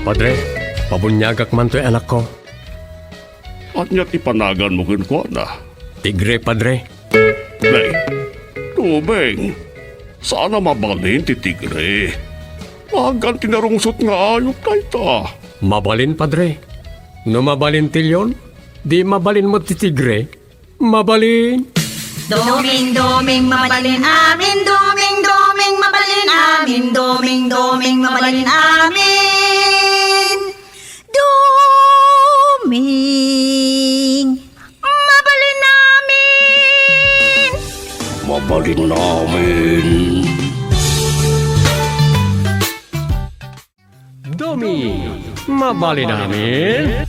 Padre, pabunyagak man to'y anak ko. At niya't ipanagan mo ko na. Tigre, Padre. Nay, tubeng. Sana mabalin ti tigre. Magan tinarungsot nga ayop na ita. Mabalin, Padre. No mabalin tilyon, di mabalin mo ti tigre. Mabalin. Doming mabalin amin, doming mabalin amin, doming mabalin amin. Doming mabalin amin. Mabalin namin. Domi, mabalin namin.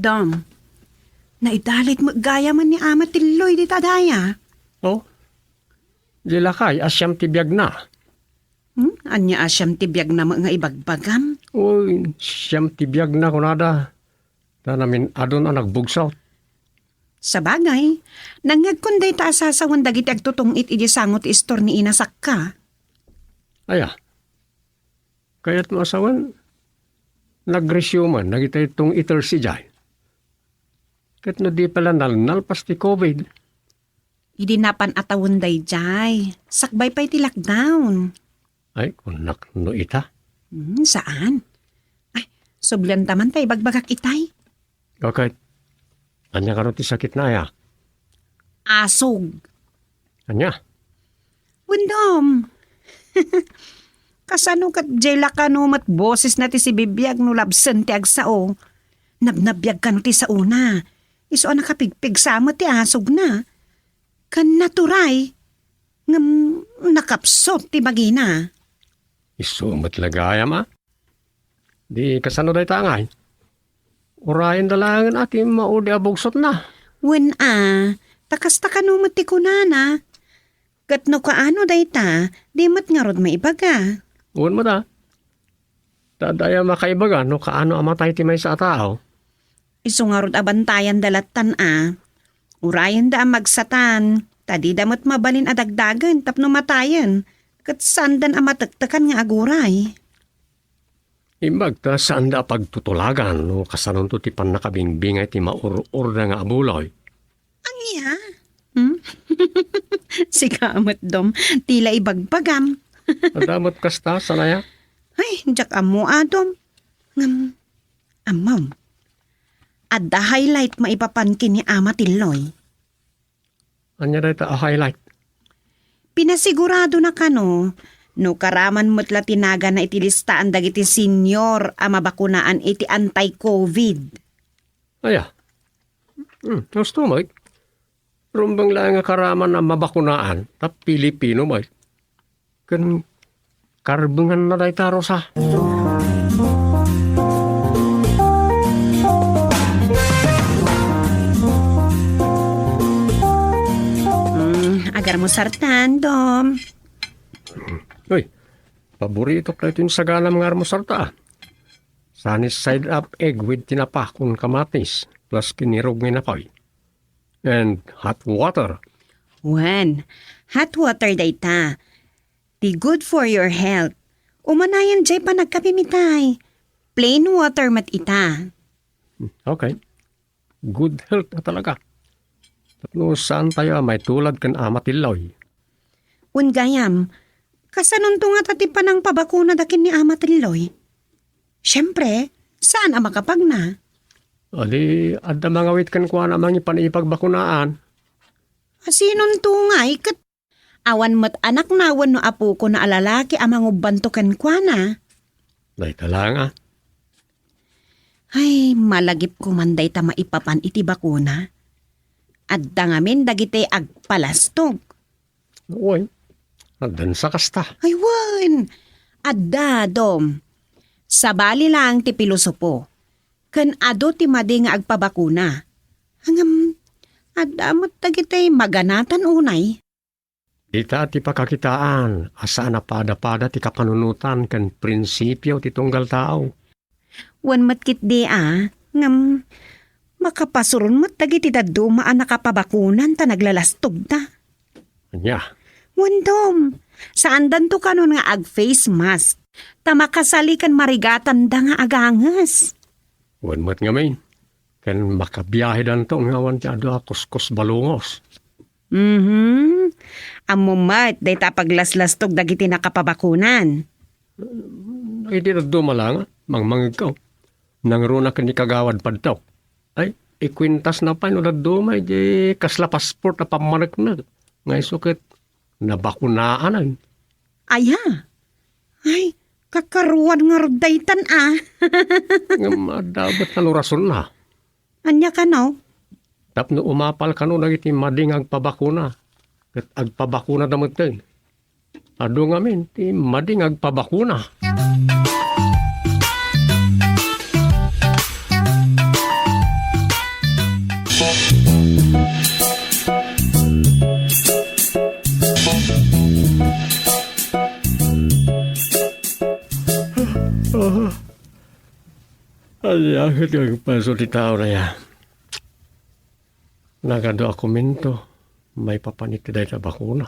Dom, naidalit mo gaya man ni Ama Tiloy di tadaya. Oh, dilakay asyam tibiyag na. Anya asyam tibiyag na mga ibagbagam. Uy, siyam tibiyag na kunada. Da namin adon ang nagbugsaw. Sa bagay, nangagkunday ta asasawan dagiti agtutungit iti sangot istor ni inasak ka. Aya, kaya't mo asawan, nagresuman, nagitay itong itar si Jai. Kat no di pala nalpas ti COVID. Idi napan atawon day jay. Sakbay pa'y ti lockdown. Ay, kunak no ita. Saan? Ay, sublan taman tay bagbagak itay. Okay. Anya ka ti sakit na ya? Asog. Anya? Wendom. Kasano kat jela ka no mat boses na ti si bibiyag no labsen ti agsao. Nabnabiyag ka no ti sa una. Iso nakapigpig sa mo ti asog na. Kan naturay. Ngam nakapsot ti bagina. Isumat lagaya ma? Di kasano day tangay? Urayan dalangan ating maudi abugsot na. Wen takas ta ka no mat ti kunana. Kat no kaano day ta, di mat nga rod maibaga. Uwan mo da. Tadaya makaibaga no kaano amatay ti may sa tao. Iso nga rod abantayan dalatan Urayan da ang magsatan. Tadi damot mabalin adagdagan tapno matayan. Kat sandan ang matagtakan nga aguray. Imbag ta saan da pagtutulagan no kasanon to ti panakabingbingay ti maur-ur na nga abuloy. Anya? Si kamot dom, tila ibagbagam. Adamot kasta sanaya. Ay, jak amo adom. Ngam, amam. Adda highlight maipapankin ni Ama Tiloy. Anya day ta a highlight. Pinasigurado na kano, no karaman mo't latinaga na itilistaan dagiti senior a mabakunaan iti anti-COVID. Aya. Gusto mo rumbang lang nga karaman na mabakunaan tap Pilipino mo kan karbungan na day taro sa. Agar mo sartan, Dom. Uy, paborito ka ito yung saganam nga armosarta. Sunny side up egg with tinapa kung kamatis plus kinirog ng nakoy. And hot water. Wen, hot water dayta. Di good for your health. Umanayan jay pa nagkapimitay. Plain water mat ita. Okay. Good health na talaga. Tatlo saan tayo may tulad kan amatiloy. Gayam, kasanon to nga tati pa ng pabakuna dakin ni Ama Tiloy. Siyempre, saan ang makapag na? Ali, adda mga wit kan kuha namang ipanipagbakunaan. Asinon to nga ikat. Awan mat anak na awan no apo ko na alalaki amang ubantukan kwa na. Day talang Ay, malagip ko manday ta maipapan iti bakuna. Adda ngamin dagiti agpalastog. Uy, addan sa kasta. Ay, wan! Adda, Dom. Sabali lang ti pilosopo. Kan ado ti madi nga agpabakuna. Hangam, adda mo't dagiti maganatan unay. Ita ti pakakitaan, asa na pada-pada ti kapanunutan kan prinsipyo ti tunggal tao. Wan matkit di ngam, makapasuron mat dagiti daduma ang nakapabakunan ta naglalastog ta. Anya, Wandom, saan dan to kanon nga ag face mask? Tamakasali kan marigatan da nga agangas. wan mat nga main. Kan makabiyahe dan to nga wan ti ado kuskus balungos. Amo mat, day tapaglaslastog dagiti nakapabakunan. Ay di na dumalang, mangmangig ka. Nangruna ka ni kagawad padtaw. Ay, ikwintas na pa, no na dumay, di kasla pasport na pamanagnag. Ngay sukit, nabakunaan ay. Aya, ay, kakaruan nga rodaytan Nga madabot na lurason na. Anya ka no? Tapno umapal ka no, nagiti mading agpabakuna. Kat agpabakuna damot din. Ado nga min, ti mading agpabakuna. Ay, akit yung paso di tao na ya. Nagado ako minto, may papaniti dahil sa bakuna.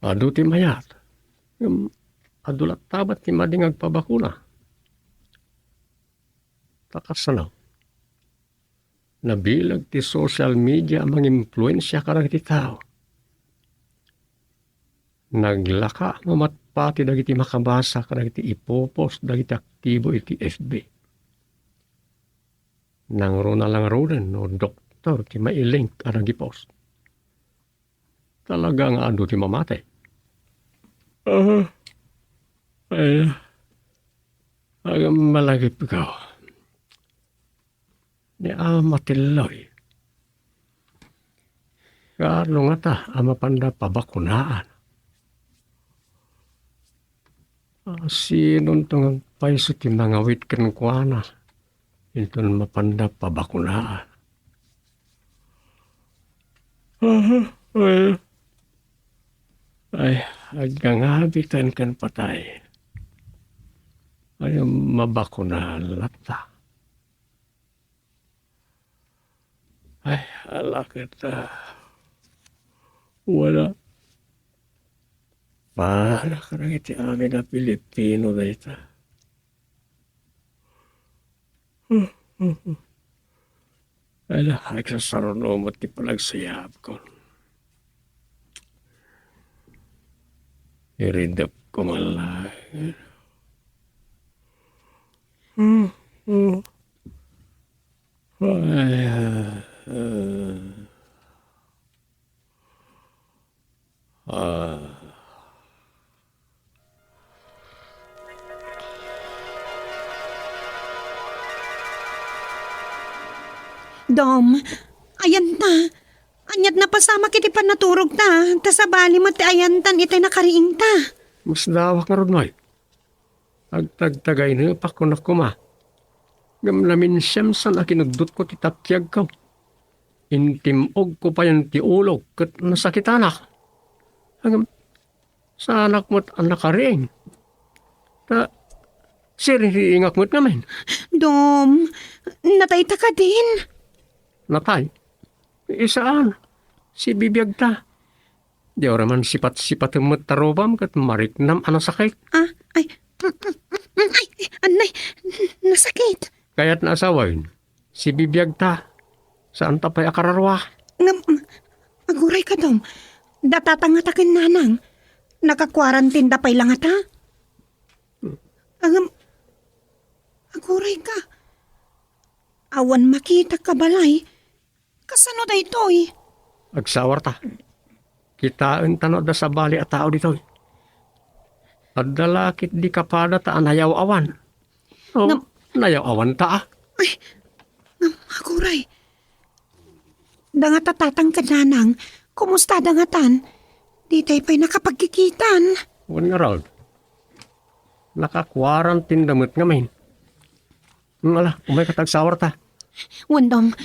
Ado ti mayat. Adulat tabat ti mading agpabakuna. Takasanaw. Nabilag ti social media ang influensya ka ti tao. Naglaka mamatpati dagiti makabasa ka dagiti ipopos dagiti aktibo iti FB. Nangro na lang roden no doktor ti mailink ang nagipos. Talaga nga ando ti mamate. Ay, agam malagip ka. Ni amatiloy. Kaano nga ta, amapanda pabakunaan. Sinon tong paiso ti mangawit kan kuana. Iton mapanda pabakunaan. Ay, aggangabitan kan patay. Ay, mabakunahan lata. Ay, alakit wala. Para ka rin iti amin na Pilipino na ita. Ala, agsasarono mo ti palagsayab ko. Iridap ko malay. Dom, ayan ta. Anyat na pasama kiti pa naturog ta. Tasabali mo ti ayan tan iti nakariing ta. Mas dawak nga ron, Noy. Agtagtagay na pa ko na kuma. Gamlamin siyam san akinagdut ko ti tapyag ko. Intimog ko pa yan ti ulog kat nasakitanak. Hanggang sa anak mo't ang nakariing. Ta, siririingak mo't namin. Dom, natay ta ka din. Natay. Isaan? Si bibiyag ta. Di oraman sipat-sipat mo't tarobam kat mariknam anasakit. Ay, anay, nasakit. Kaya't naasawin. Si bibiyag ta. Saan ta pa'y akararwa? Aguray ka, Dom. Datatangatakin nanang. Nakakwarantin da pa'y lang ata. Aguray ka. Awan makita ka balay. Kasano da ito'y? Agsawar ta. Kitaan tanod da sa bali at tao dito'y. At dalakit di kapada ta anayaw awan. O, nayaw awan ta ah. Ay, aguray. Dangatatang ka nanang. Kumusta dangatan? Di tayo pa'y nakapagkikitan. Wan nga raw. Nakakwarantin damot nga main. Ngala, umay katagsawar ta. Wandong,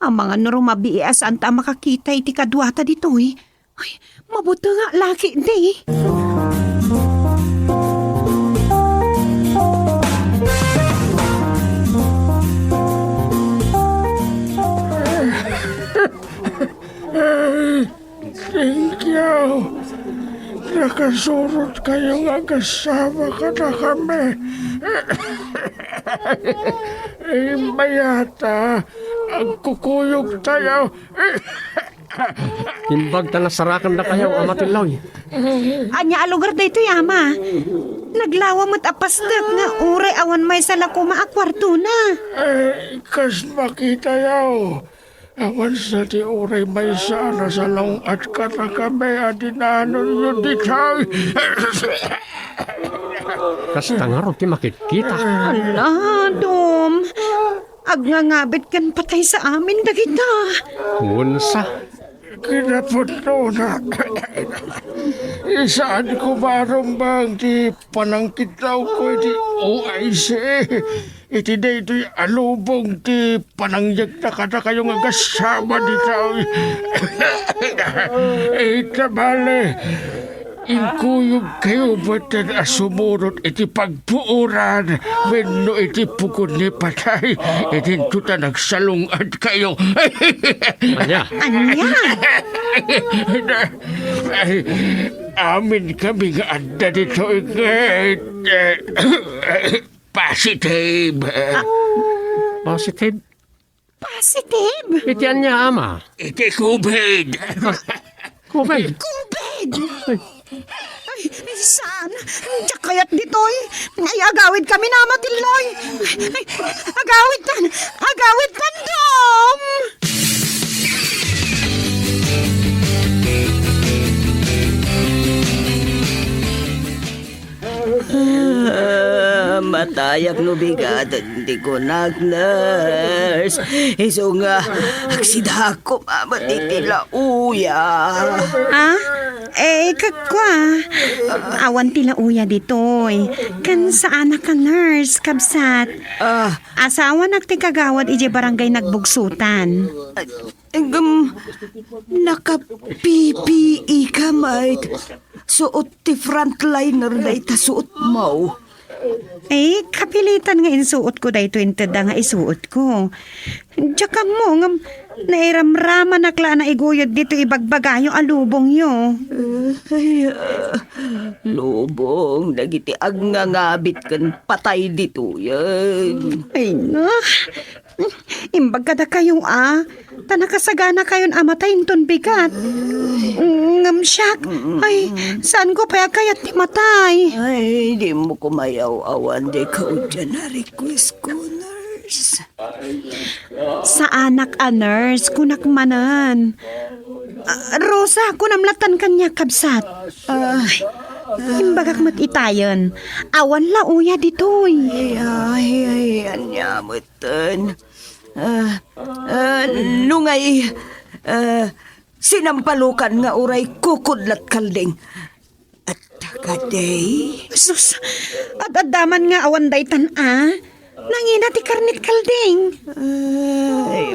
ang mga narumabias anta makakita iti kadwata dito eh. Ay, mabuto nga laki di. Thank you. Nakasurot kayong agasama ka na kami. Mayata, ang kukuyog tayo. Imbag ta nasarakan na kayaw, amatiloy. Anya alugar da ito ama. Naglawa mo't apastak nga uray awan may salakuma a kwarto na. Kas makita yaw. Awan sa ti uray may sana sa long at kata kami adinanon yun di tayo. Kas tangaro ti makikita. Ala, Dom. Agngangabit kan patay sa amin dagita. Unsa. Kinapunto na. Isaan ko marumbang di panangkit daw ko di OIC. Iti na ito'y alubong di panangyag na kada kayong agasama di tao. Itamali. Inkuyog kayo ba't na sumurot iti pagpuuran wenno iti pukod ni patay iti tuta nagsalungad kayo. Anya. Anya? Ay, amin kami nga anda dito positive. Positive. Positive? Itian niya, ama. Iti COVID. COVID. COVID! Ay, saan? Diyak kaya't dito'y. Ay, agawid kami na matiloy. Ay, agawid tan, Dom! Matayak no bigat, hindi ko nag-nurse. Iso nga, aksida ko mamatitila uya. Ah? Kakwa. Awan tila uya dito'y. Kan saan ka nurse, kabsat? Asawa nagti kagawad iji barangay nagbugsutan. Naka-PPE ka, mate. Suot ti frontliner na itasuot mo. Kapilitan nga insuot ko dahito intada nga isuot ko. Tsaka mo nga nairamraman nakla na iguyod dito ibagbagayo alubong yo. Lubong, nagiti agngangabit kan patay dito yan. Ay na. Imbag kada kayo tanakasagana kayon amatayin ton bigat. Ngamsyak. Ay, saan ko pa kayat ti matay? Ay, di mo kumayaw-awan di ka dyan na request ko, nurse. Sa anak nurse, kunakmanan. Rosa, kunamlatan kanya kabsat. Imbagak mat itayon. Awan la uya ditoy. Ay, anyamutan. Nungay, sinampalukan nga uray kukudlat kalding. At takaday. Sus, adadaman nga awan daytan nangina ti karnit kalding. Ay,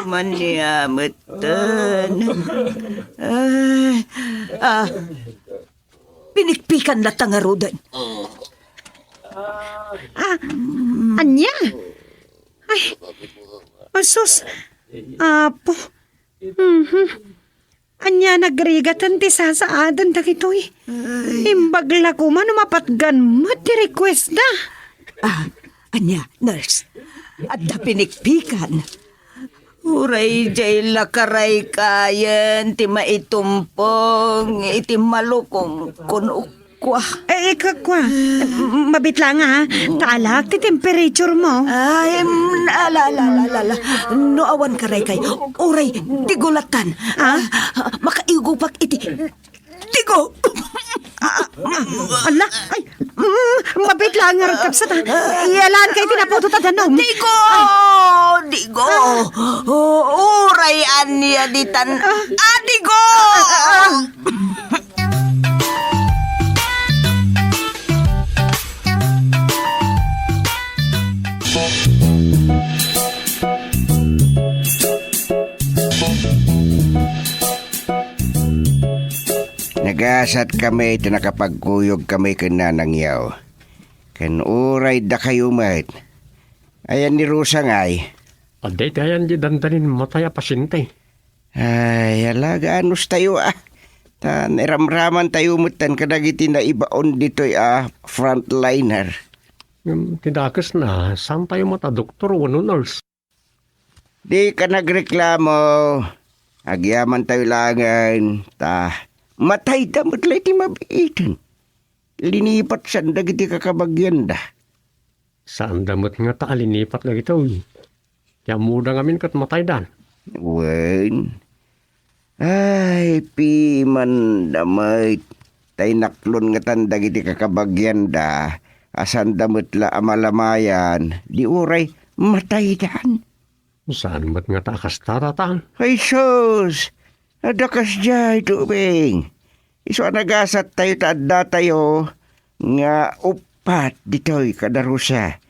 manyamutan. Pinikpikan na tangarudan. Anya? Ay, sus, apo. Anya nagrigatan ti sasaadan dagitoy. Imbagla ko man umapatgan mo ti request na. Anya, nurse. At da pinikpikan. Uray jay lakaray kayan, ti maitumpong, iti malukong kunukwa. Kakwa, mabitla nga taalak ti temperature mo. Ay, alala. No awan karay kay, uray, digulatan. Makaigupak iti, digo. Ala, ay, mabitla nga ragkapsat iyalan kay tinaputo tadanom. Digo! Uray anya ditan. Digo! Nagasat kami ito nakapagkuyog kami kananangyaw. Kan uray da kayo mat. Ayan ni Rosa ngay. Aday tayan di dandanin mataya pasyente. Ay, alaga, anus tayo Niramraman tayo mutan kadagiti na ibaon dito'y frontliner. Yung tidakas na, saan tayo mata, doktor o nurse? Di ka nagreklamo. Agyaman tayo langan. Matay damot lay ti mabiitin. Linipat sa dagiti kakabagyan da. Saan damot nga taalinipat lagi ito? Kaya muda ngamin kat matay dan. Wen. Ay, piman damay. Tay naklon nga tanda giti kakabagyan da. Asan damot la amalamayan. Di uray, matay dan. Saan mat nga takas taratan? Ay, sus! Adakas jay, tubing. Iso nagasat tayo taadda tayo nga upat dito'y kadarusa.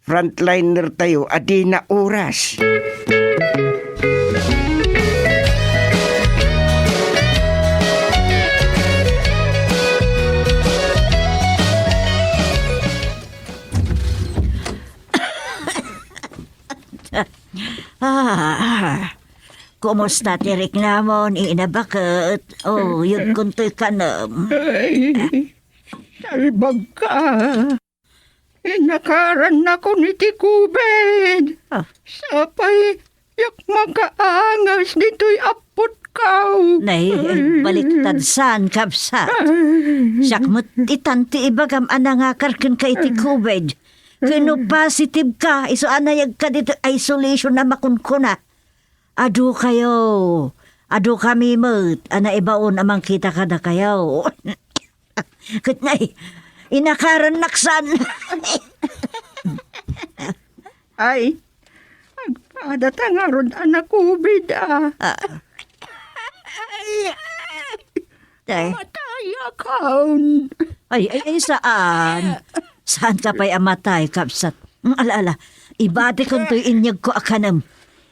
Frontliner tayo, adi na oras. Kumusta tirik namon, inabakit? Oh, yung kunto'y kanam. Ay, bagka. Inakaran na ko ni Tikubed. Sapay, yak makaangas dito'y apot ka. Nay, baliktad saan, kapsat. Sakmut itanti ibagam anangakar kun kay Tikubed. Kano positive ka, iso anayag ka dito isolation na makunkuna. Adu kami mo't, ana ibaon amang kita ka na kayo. Kutnay, inakaran naksan. Ay, agpada nga ron anak kubid Tay, Mataya kaun. ay, saan? Saan ka pa'y amatay, kapsat? Ala, ibati kong to'y inyag ko akanam.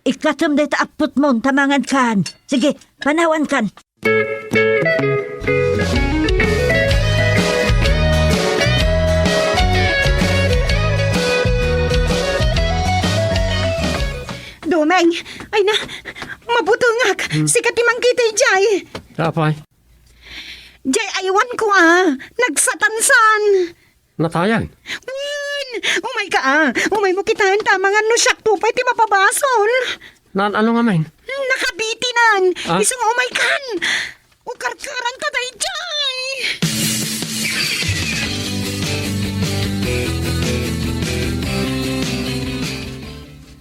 Ikatam day taapot mo, tamangan kan. Sige, panawan kan. Dumeng, ay na, mabutungak. Sikat timang kitay, Jay. Tapay, Jay, aywan ko nagsatansan. natayan. Umay ka umay mo kitahan tamangan no siyak tupay ti mapabasol. Nan ano nga men? Nakabitinan, Ah? isang umay kan. Ukarkaran ka day, Jay.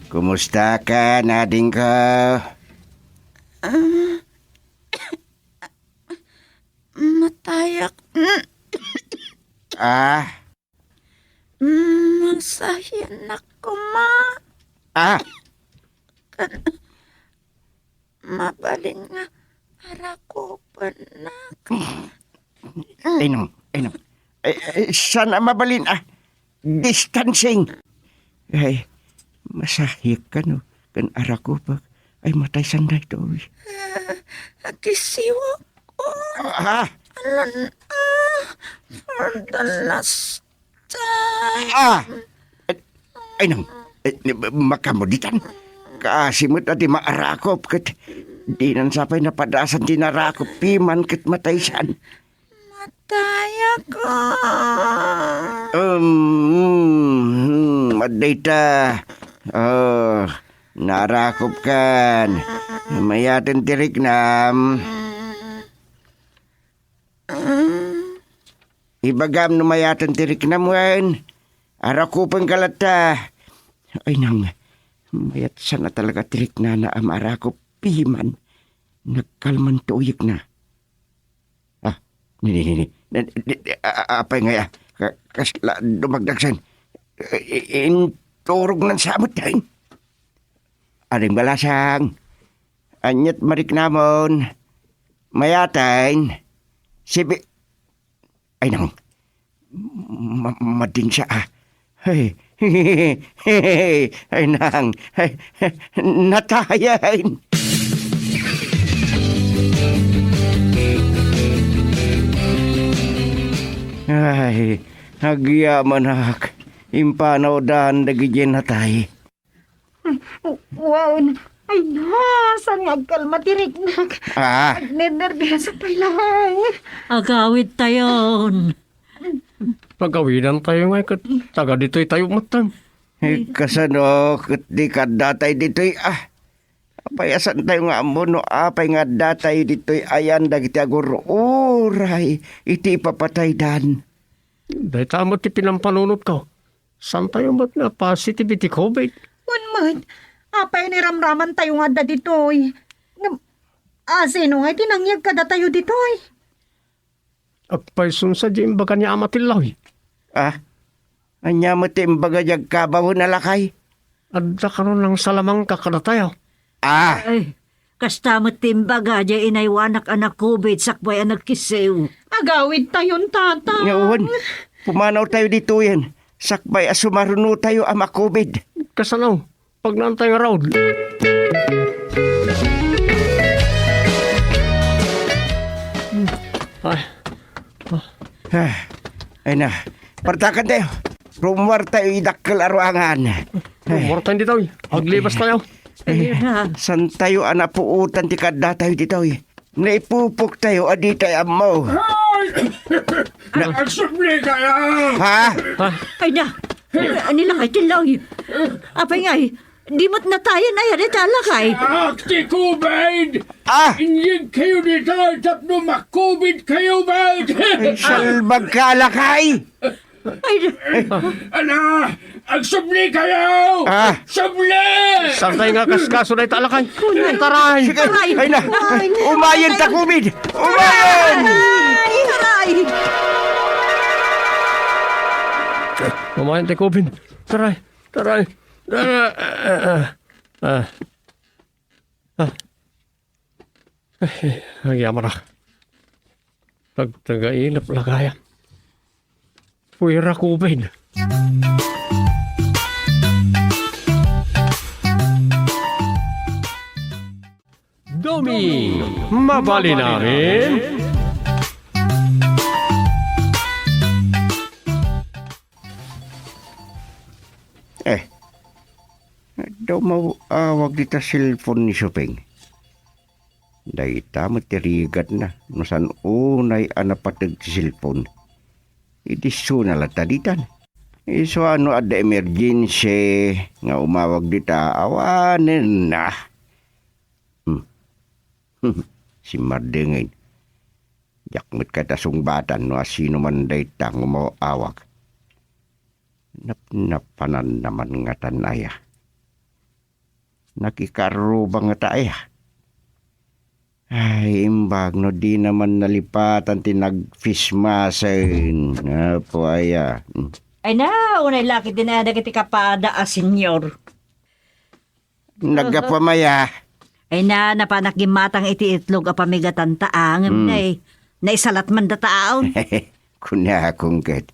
Kumusta ka, nading ka? Matayak. Masahin ako, ma. Mabalin nga. Harako pa na. Inom. Sana mabalin distancing. Ay, masahik ka no. Kan arako pa. Ay, matay sanday to. Agisiwa ko. Alan, for the last time. Ay nang, makamuditan. Kaasimot at di maarakop kat di nan sapay napadasan tinarakop piman kat matay san. Mataya ko. Madayta. Narakop kan. Mayatin tirik nam. Ibagam numayatan tirik namuan. Arakupan kalata. Ay nang, mayat sana talaga tirik na amarakop piman. Nagkalman tuyik na. Nini. Apay nga kasla dumagdagsan. Inturog ng samot tayo. Aring balasang. Anyat marik namon. Mayatain. Sibi. Ay nang. Mading siya Hey. Ay nang. Natayan. Ay, nagyaman Impanaw daan dagigyan natay. Wow, Ay na, saan nga kalma tirik na. Ah, Nernerbiya sa pailang. Agawid tayon. Pagawinan tayo nga kat taga dito'y tayo matang. kasano, kat di ka datay dito'y, payasan tayo nga mo, no, apay nga datay dito'y ayan, dagiti aguro, uray, iti papatay dan. Dahil tamo ti pinampanunot ko. Saan tayo ba't nga positivity COVID? Manman, apay ni ramraman tayo nga da ditoy. Sino nga tinangyag ka da tayo ditoy? Agpay sunsa di imbaga niya amatilaw. Anya mo ti imbagayag kabaw na lakay? Adda karon ng salamang kakada tayo. Ay, kastamot timbaga, di inaywanak anak COVID, sakbay anak kisew. Agawid tayon, tata. Ngayon, pumanaw tayo dito yan. Sakbay asumaruno tayo ama COVID. Kasanaw, pag naantay nga raod. Ay, Ay na, partakan tayo. Rumor tayo idakkel aruangan. morta hindi tayo. Aglibas tayo. San tayo anapuutan ti kadda tayo dito eh. Naipupok tayo adi tayo amaw. Nagsubli kaya! Ha? Ay na, nila kay tilaw. Apay nga, di mo't na tayo na yan, talakay. Akti COVID! Inyig kayo dito, tapno mak-COVID kayo ba? Salbag kalakay! Ay, Ala! Agsubli kayo! Subli! Saan tayo nga kaskaso na italakay? Taray! Sige, ay na! Umayan ta COVID! Umayan! aray! Kumain tayo COVID. Taray! Taray! Ay, yaman na. Tagtagainap lagaya. Puwira COVID. Domi, mabali namin. Daw mawawag dita cellphone ni Supeng. Dahil tamo tirigat na. Nusan unay anapatag ti cellphone. Itiso na lataditan. So ano ada emergency nga umawag dita awanin na. Si Mardengin. Yakmet kata sungbatan no asino man dayta nga mawawag. Napanan naman nga tanaya. Nakikarubang nga tayo. Ay, imbag no di naman nalipatan tinag-fishmasin. Po aya. Ay na, unay laki din na kiti kapada senyor. Nagapamaya. Ay na, napanakimatang iti itlog a pamigatan taang. Naisalat man da taon. Kuna akong kat.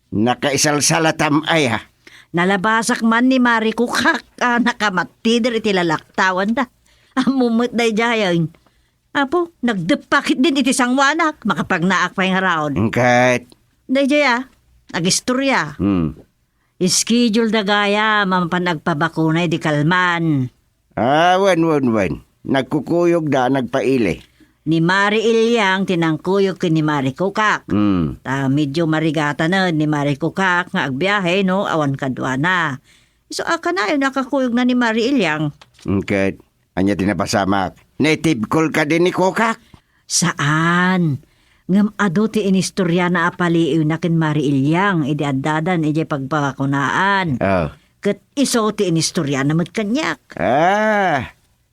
Nakaisalsalatam aya. Nalabasak man ni Mari Kukak, nakamatider iti lalaktawan da. Amumot da jayon. Apo, nagdepakit din iti sangwanak, makapagnaak pa yung haraon. Kat. Da jaya, nagistorya. Ischedule da gaya, mampanagpabakuna di kalman. Wan. Nagkukuyog da, nagpaili. Ni Mari Ilyang tinangkuyog ki ni Mari Kukak. Ta medyo marigata na ni Mari Kukak nga agbiyahe no awan kadwa na. So aka na yun nakakuyog na ni Mari Ilyang. Kat. Anya tinapasamak. Native call ka din ni Kokak. Saan? Ngam ado ti inistorya na apaliw na kin Mari Ilyang idi addadan ije pagpakakunaan. Kat iso ti inistorya na kanyak.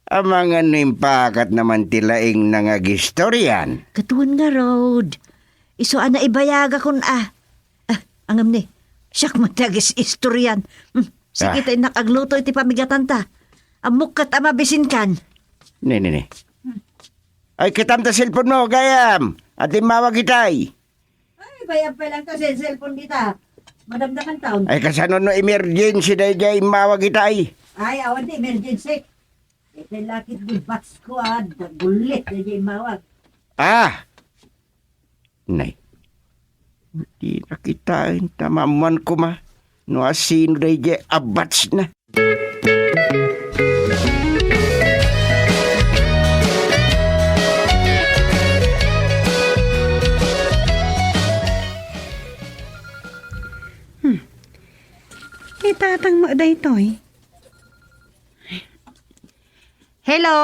Amangan nimpakat naman tilaing nangagistoryan. Katuan nga road. Iso ana ibayaga kun angam ni. Siyak matagis istoryan. Sige tayo nakagluto iti pamigatan ta. Amuk kat amabisin kan. Ne. Ay kitam ta cellphone mo, gayam. At imawag itay. Ay, bayab pa lang ta sa cellphone dita. Madamdaman taon. Ay kasano no emergency dahi jay imawag itay. Ay, awan di, emergency. Ito lakit di bat squad. Gulit na di mawag. Nay. Di nakitain tamaman ko ma. No asino dahi jay abats na. tatang mo daytoy? Hello!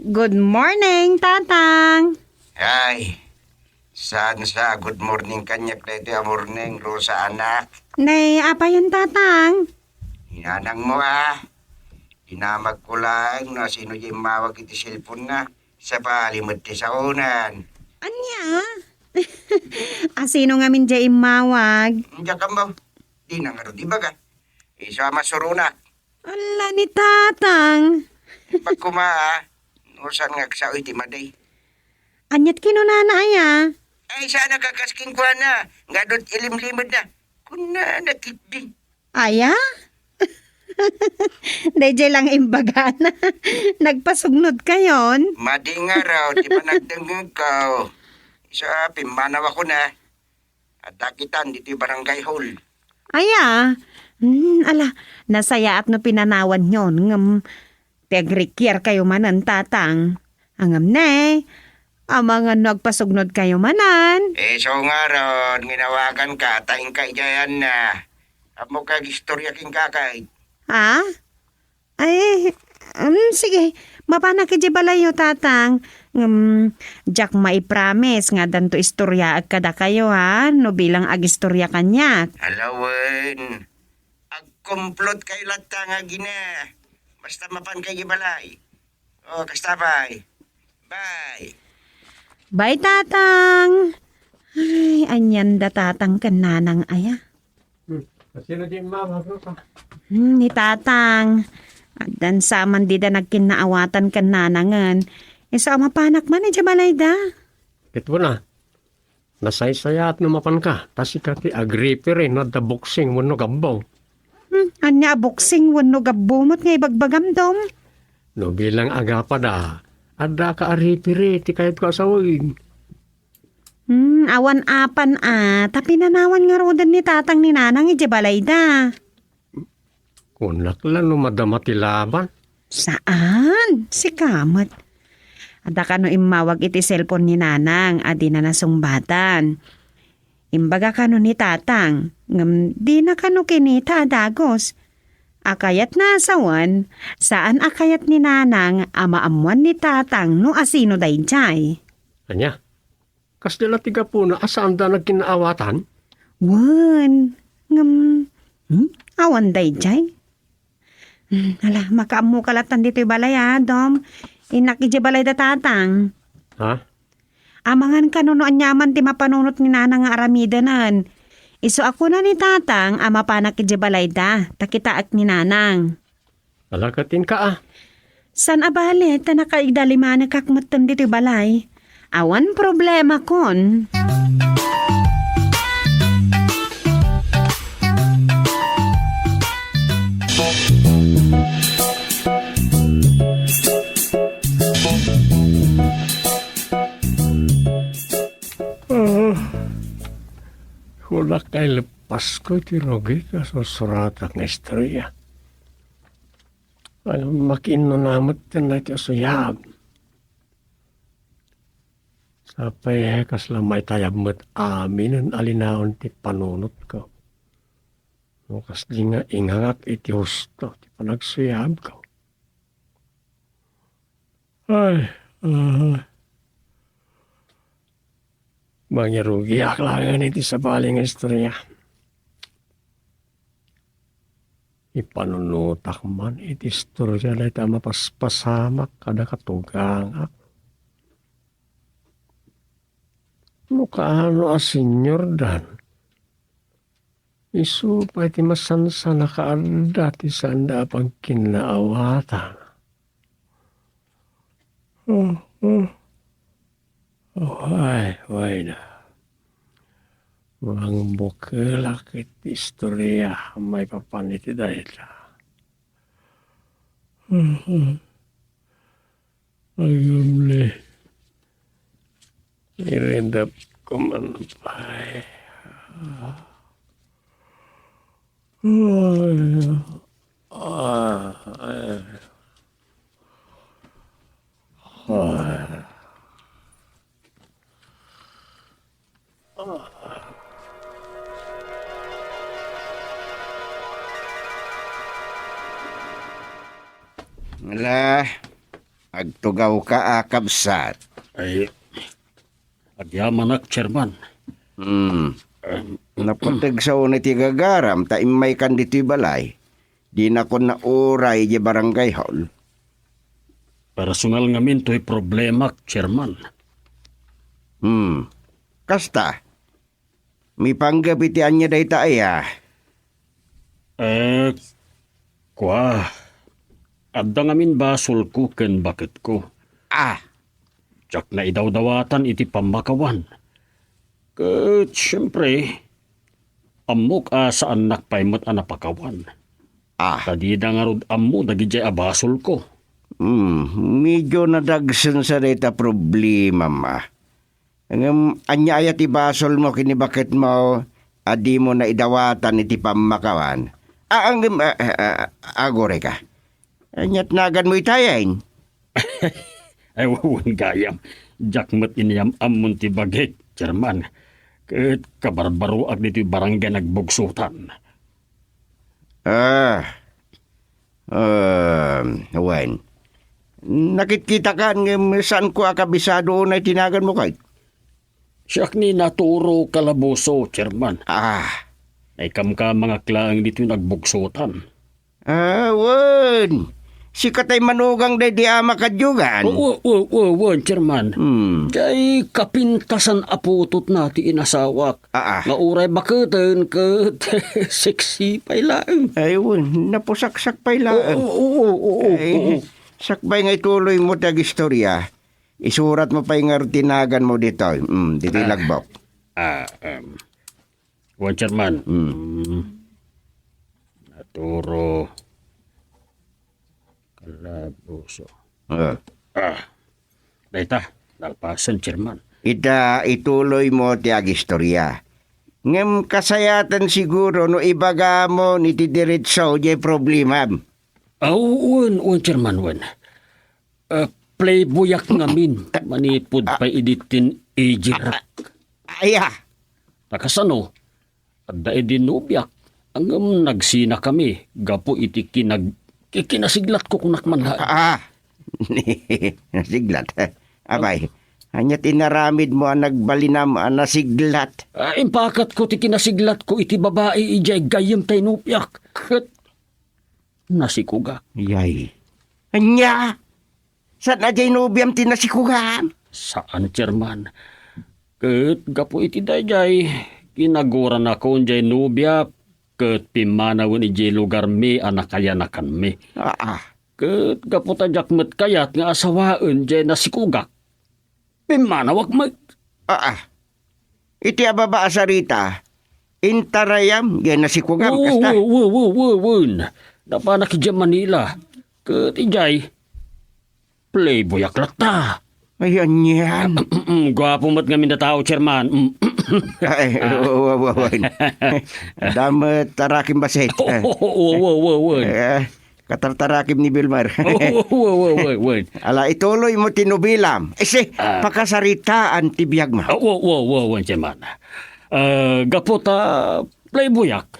Good morning, tatang! Ay, saan sa good morning kanyak na ito morning, Rosa anak. Nay, apa yan, tatang? Hinanang mo Dinamag ko lang na sino yung mawag iti cellphone na sa palimod ti sa unan. Anya? Sino nga min dya imawag? Diyan ka mo, di na nga ro di baga. Isa masurunak. Ala ni tatang. Pag nusan nga sa iti maday. Anyat kinunana aya? Ay, sana kakasking ko na. Nga doon ilimlimod na. Kuna nakitbing. Aya? Dayjay lang imbaga na. Nagpasugnod kayon. Madi nga raw, di pa nagdangag ka. Isa, pimanaw ako na. At dakitan dito yung barangay hall. Aya? Ala, nasaya at no pinanawan nyon. Ngam, tegrikyer kayo manan, tatang. Angam ne, mga nagpasugnod kayo manan. So nga ron, ginawagan ka, taing ka ijayan na. Amo kag istorya king kakay. Ha? Ay, sige. Mapana ki balayo, tatang. Jack maipromise nga danto istorya ag kada kayo, ha? No bilang ag istorya kanyak. Alawan, agkumplot kayo lata nga gina. Basta mapan kayo balay. O, kastabay. Bye. Bye, tatang. Ay, anyan da tatang kananang aya. Sino di mawag ka? Ni tatang. Dan saman di da nagkinaawatan kananangan. Sa mapanak man, balay da. Ito na. Nasaysaya at numapan ka. Tas ikati agripe rin na the boxing mo no gabaw. Anya boxing wano gabumot nga ibagbagam dom. No bilang agapa da. Ada ka aripiri ti kayat ko asawin. Awan apan tapi nanawan nga rodan ni tatang ni nanang balay da. Kunak lang no madamati laban. Saan? Si Kamat. Ada ka no imawag iti cellphone ni nanang, adi na nasumbatan. Imbaga ka no ni tatang, ngam di na ka no kinita dagos. Akayat na asawan, saan akayat ni nanang amaamuan ni tatang no asino dayjay. Anya? Kasdala tiga po na asaan da nagkinaawatan? Wan, ngam, awan dayjay. Ala, makaamu kalatan dito'y balay Dom. Inakidya balay da tatang. Ha? Amangan ka no anyaman ti mapanunot ni nanang nga aramidanan. Iso ako na ni tatang ama panakidya balay da. Takitaak ni nanang. Alakatin ka San abali ta nakaigdaliman kakmutan dito'y balay. Awan problema kon. Wala kay lepas ko ti Rogi ka susurat ang istorya. Alam makino namat na iti asuyab. Sapay kas lamay tayab mo't amin ang alinaon ti panunot ko. Kas di nga ingangak iti husto ti panagsuyab ko. Ay, Mangirugi aklangan iti sa baling istorya. Ipanunutak man iti istorya na ita mapaspasamak kada katugangak. Mukhaano senyor dan. Isu pa iti masansa na kaanda ti sanda pang kinaawatan. Ay na. Mga bukelak iti istorya may papaniti dahil. Ayumli. Irendap ko man pa'y. Wala, agtugaw ka kabsat. Ay, agyaman chairman. Napatag sa una ti gagaram, ta imay kan dito'y balay. Di na ko na uray di barangay hall. Personal nga minto'y problema, chairman. Kasta, may panggapitian niya day taaya. Kwa, adda nga min basol ko ken bakit ko. Tsak na idawdawatan iti pamakawan. Kat siyempre, amok sa anak paimot anapakawan. Kadida nga rod amo dagijay abasol ko. Medyo nadagsan sa data problema ma. Anya ayat ibasol mo kini bakit mo adi mo na idawatan iti pamakawan. Agore ka. Anyat nagan mo itayain. Ay wawan gayam. Jakmat iniyam amon ti bagay, chairman. Kat kabarbaro ag dito'y barangay nagbugsutan. Wen. Nakikita ka saan ko akabisado na tinagan mo kay? Siyak ni naturo kalaboso, chairman. Ay kamka mga klaang dito'y nagbugsutan. Wen. Si katay manugang day di ama kadyugan. Chairman. Kay kapintasan aputot nati inasawak. Nga uray baketen ket sexy pailaan. Ay, napusaksak pailaan. Sakbay nga ituloy mo tag istorya. Isurat mo pa nga tinagan mo dito. Dito lagbok. Chairman. Naturo kalaboso. Dayta, nalpasan, chairman. Ituloy mo tiag istorya. Ngem kasayatan siguro no ibaga mo ni diretso jay problema. Chairman, playboyak ngamin. Manipod pa editin ejirak. Takasano, adda edinubyak. Ang nagsina kami, gapo iti kinasiglat ko kunak man Nasiglat. Abay, hanya tinaramid mo ang nagbalinam ang nasiglat. Impakat ko ti kinasiglat ko iti babae ijay gayam tay nupyak. Nasikuga. Yay. Anya? Saan na jay nubyam tinasikuga? Saan, chairman? Ket gapo iti dayjay kinaguran ako jay nubya ket pimanawen ijay lugar mi anakayanakan mi. Ket gapo ta jakmet kayat nga asawaen jay nasikugak. Pimanawak mag. Iti ababa asarita. Intarayam jay nasikugam kasta. Dapanak ijay Manila. Ket ijay playboyak lata. Ayan yan. Gwapo mat nga minda tao, chairman. Damat tarakim basit. Katartarakim ni Bilmar. Ala, ituloy mo tinubilam. Pakasaritaan ti biyag mo. Chairman. Gapota playboyak.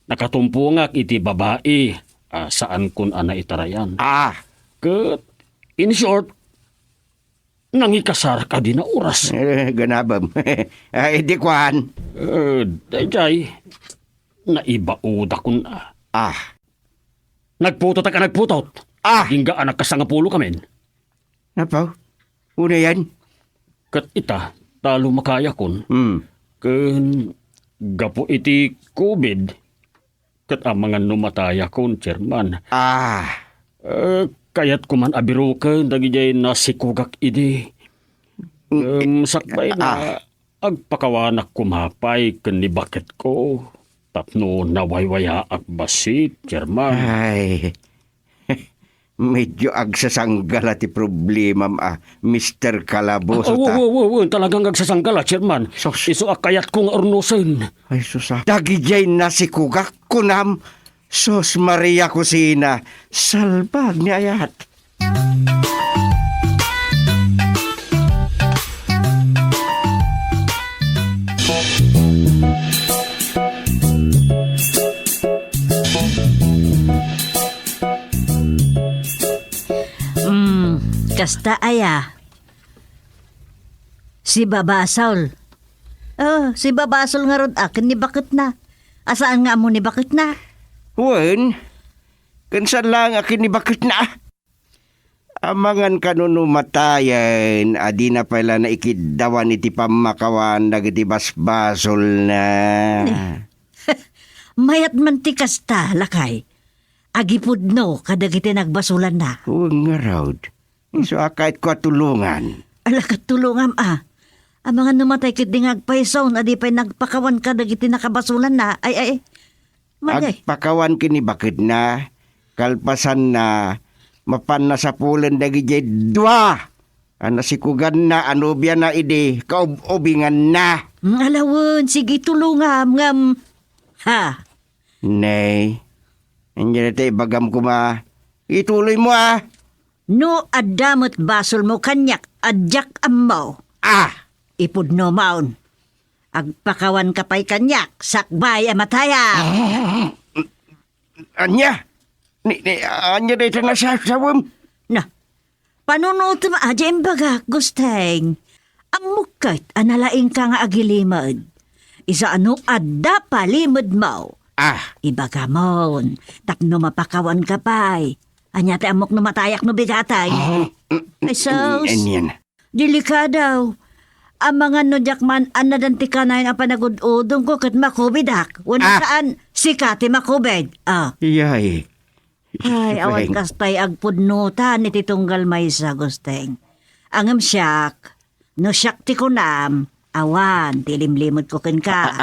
Nakatumpungak iti babae. Saan kun ana itarayan. Ket, in short, nangikasar ka din na oras. Ganabam. Di kuhan. Dayjay, naibauda kun Nagputot ka nagputot. Hingga anak kasangapulo kamen. Napaw? Una yan? Kat ita, talo makaya kun. Ken, gapo iti COVID. Kat ang mga numataya kun, chairman. Kayat kuman abiro ka, dagijay nasikugak idi. Sakbay na agpakawanak kumapay ken ni bakit ko. Tapno nawaywaya ak basit, chairman. Medyo agsasanggal ti problema Mr. Calaboso ta. Talagang agsasanggal chairman. Iso akayat kong ornosen. Ay susa. Dagijay nasikugak kunam. Sos Maria Kusina, salbag ni ayat. Kasta aya. Si Babasol. Oh, si Babasol nga rod akin ni bakit na. Asaan nga mo ni bakit na? Wen, kansan lang akin ni bakit na? Amangan kanunu matayan, adi na pala na ikidawan iti pamakawan dagiti basbasol na. Mayat man ti kasta, lakay. Agipudno kadagiti nagbasulan na. Huwag nga raud. Iso akait ko tulungan. Ala katulungam Ang mga namatay kit di ngagpaisaw na di pa'y nagpakawan kadagiti nakabasulan na. Ay. Magay. Agpakawan kini bakit na, kalpasan na, mapan na sa pulen dagiti dua. Ano sikugan na, anubya na idi, kaubingan na. Alawon, sige tulungam ngam. Ha? Nay, hindi na tayo bagam ko ma. Ituloy mo No adamot basol mo kanyak adyak amaw. Ipudno maun. Agpakawan kapay kanyak sakbay amataya. Anya? Anya na ito nasasawam? Na, panunod mo aja imbaga gusteng. Amukait analaing ka nga agilimad. Isa ano adda palimad mo. Ibaga mon, tapno mapakawan kapay. Anya te amok no matayak no bigatay. Ay sos, Yan. delikadaw. Ang mga nodyakman anadanti ka na yung panagududong ko kat makubidak. Wala saan sikati makubid. Yay. Ay, awan kastay agpudnutan iti tunggal may sa gusteng. Angam siyak, no siyak ti kunam, awan, tilimlimod ko ken ka.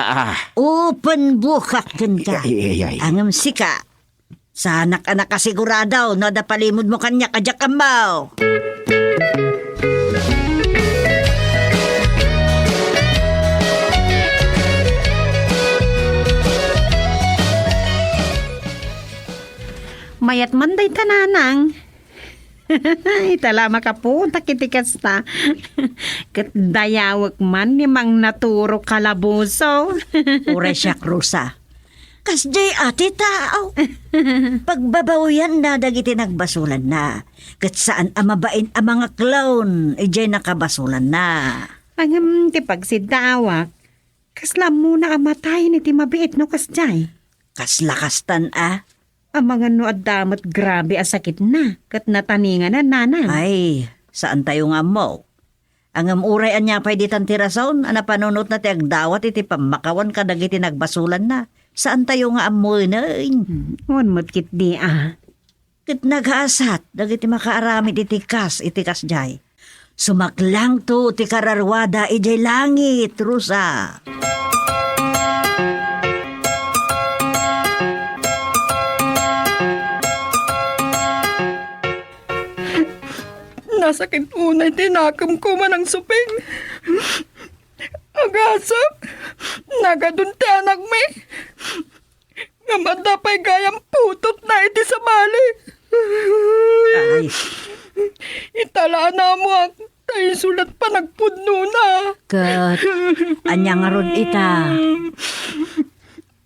Open bukak ken ka. Ay. Angam sika. Sa anak-anak kasiguradaw, no da palimod mo kanya kajak ambaw. Mayat man day tananang. Itala makapunta kiti kasta. Kat dayawak man ni mang naturo kalabuso. Ure siya Rusa. Kasjay ati tao. Pagbabawian na dagiti nagbasulan na. Kat saan amabain ang mga clown, ijay nakabasulan na. Ang ti pagsidawak. Kaslam muna amatay ni ti mabiit no kasjay. Kaslakastan Ang mga no adamot grabe asakit na. Kat nataningan na nanang. Ay, saan tayo nga mo? Ang amuray anya pa'y di tantirasaon, ana panunot na ti agdawat iti pamakawan kadagiti nagbasulan na. Saan tayo nga amoy na? Unmot kit di Kit nag-aasat, dagiti makaaramid itikas jay. Sumaklang to ti kararwada ijay langit, Rusa. Nasakit unay tinakam ko man ang suping. Agasap, nagadunti anak me. Ngamanda pa'y gayang putot na iti sa bali. Ay, Itala na mo ang tayo sulat pa nagpudno na. kat, anya nga ron ita.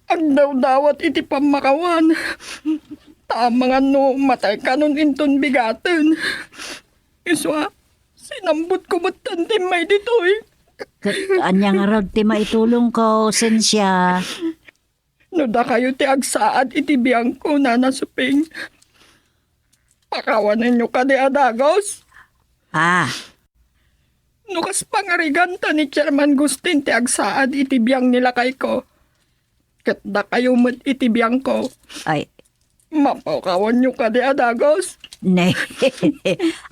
Ang daw-dawat iti pamakawan. Tamang ano, matay ka nun inton bigaten. Iswa, sinambot ko mo't tantim may ditoy. Kat, anya nga ron ti maitulong ko, sensya. No da kayo ti agsaad iti biyang ko na nasuping. Pakawanan nyo ka di adagos. No kas pangariganta ni Chairman Gustin ti agsaad iti biyang nila kay ko. Kat da kayo mo't iti biyang ko. Ay, Mapakawan nyo ka di adagos. ne,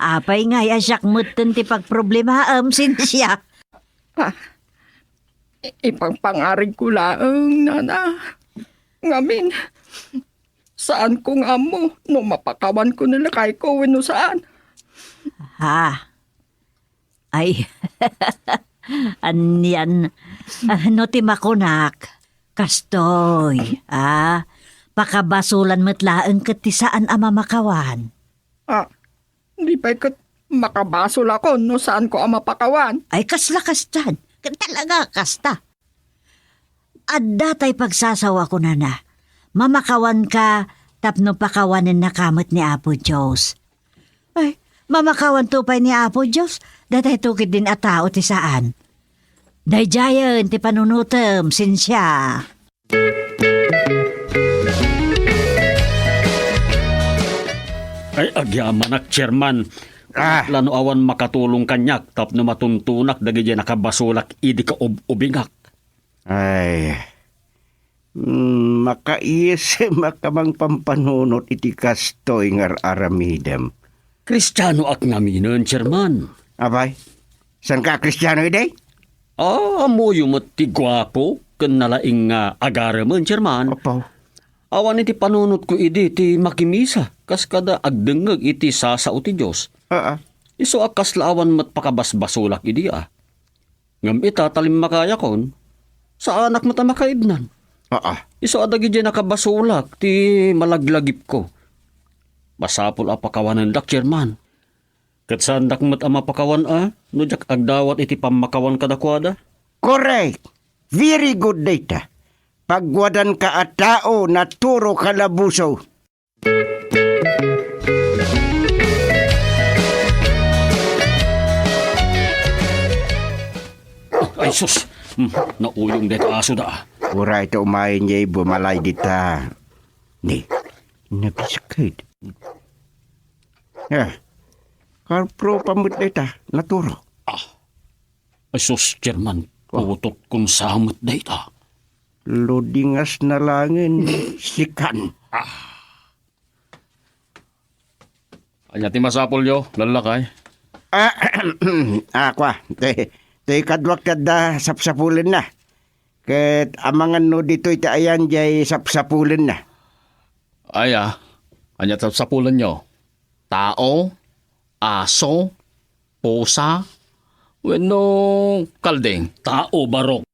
apay nga yasak mutin ti pagproblema, sensya. Ipangpangarig ko laang, nana. Ngamin, saan kong amo no mapakawan ko nila kay ko no saan? Ay, anyan, ano ti makunak, kastoy, pakabasulan matlaang kat ti saan ama makawan. Hindi pa ikat makabasol ako no saan ko ang mapakawan. Ay, kasla-kas dyan. Talaga, kasta. Adda tay pagsasawa ko na. Mamakawan ka, tapno pakawanin na kamot ni Apo Diyos. Ay, Mamakawan tupay ni Apo Diyos, datay tukid din at tao ti saan. Dayjayan ti panunutem, sinsya. Ay, agyamanak, chairman. Ah. Lano awan makatulong kanyak, tap na matuntunak, dagi nakabasulak, idi ka ubingak. Ay, makaiyes makamang pampanunot iti kastoy ngar aramidem. Kristiyano ak ngaminon, chairman. Abay, san ka Kristiyano ide? Amo yumot ti gwapo, ken nalaing agaraman, chairman. Opo. Awan iti panunot ko idi ti makimisa, kas kada agdengeg iti sasao ti Diyos. Iso akas laawan mat pakabasbasulak idi Ngam ita talim makaya kon, sa anak mata makaibnan. Iso adagi dyan nakabasulak ti malaglagip ko. Masapul apakawanan dak, chairman. Kat saan dak mat amapakawan no jak agdawat iti pamakawan kadakwada? Correct. Very good data. Pagwadan ka at tao na turo kalabuso. Ay sus, nauyong dito aso da. Ura ito umayin niya bumalay dita. Ni, nabiskid. Karpro pamut dita, naturo. Ay sus, chairman, putot kung samot dito. Lodingas na langin, sikan. Anya ti masapol yo, lalakay. Kwa, te kadwak kada sapsapulin na. Ket amangan no dito ita ayan jay sapsapulin na. Aya, anya sapulan nyo. Tao, aso, pusa, wenno kalding. Tao barok.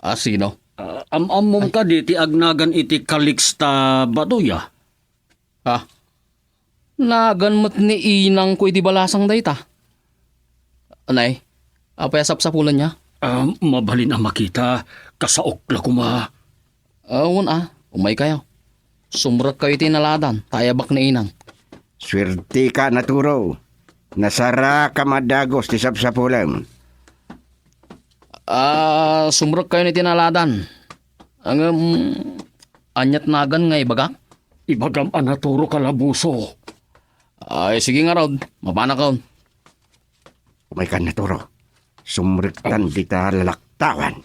Sino? Amom ka di ti agnagan iti kaliksta baduya. Nagan mo't ni inang ko iti balasang dayta. Anay, apay sapulan niya? Mabalin ang makita, kasaok la kuma. Umay kayo. Sumrak kayo iti naladan, tayabak na inang. Swerte ka naturo. Nasara ka madagos ti sapsapulan. Sumrak kayo ni tinaladan. Anyat nagan nga ibaga? Ibagam anaturo kalabuso. Ay, sige nga Rod, mapana ka. Umay ka naturo. Sumriktan dita lalaktawan.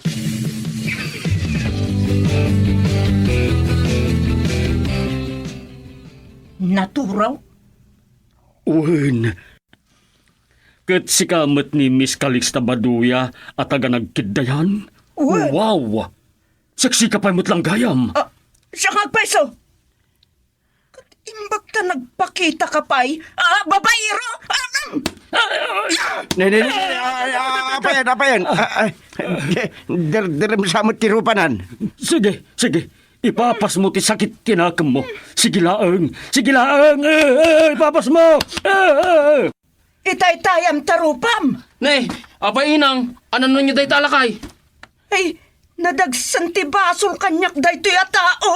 Naturaw? Uwin. Kat si kamat ni Miss Calixta Baduya at taga nagkiddayan. Uy! Wow! Saksi ka pa mo't lang gayam. Siya nga peso! Imbag ka nagpakita ka pa'y, babayero! Apayan. Dalam samot tirupanan. Sige. Ipapas mo ti sakit kinakam mo. Sige laang. Ipapas mo. Itay-tayam tarupam! Nay, apay inang, ano nun nyo day talakay? Ay, nadagsan ti basol kanyak daytoy a tao!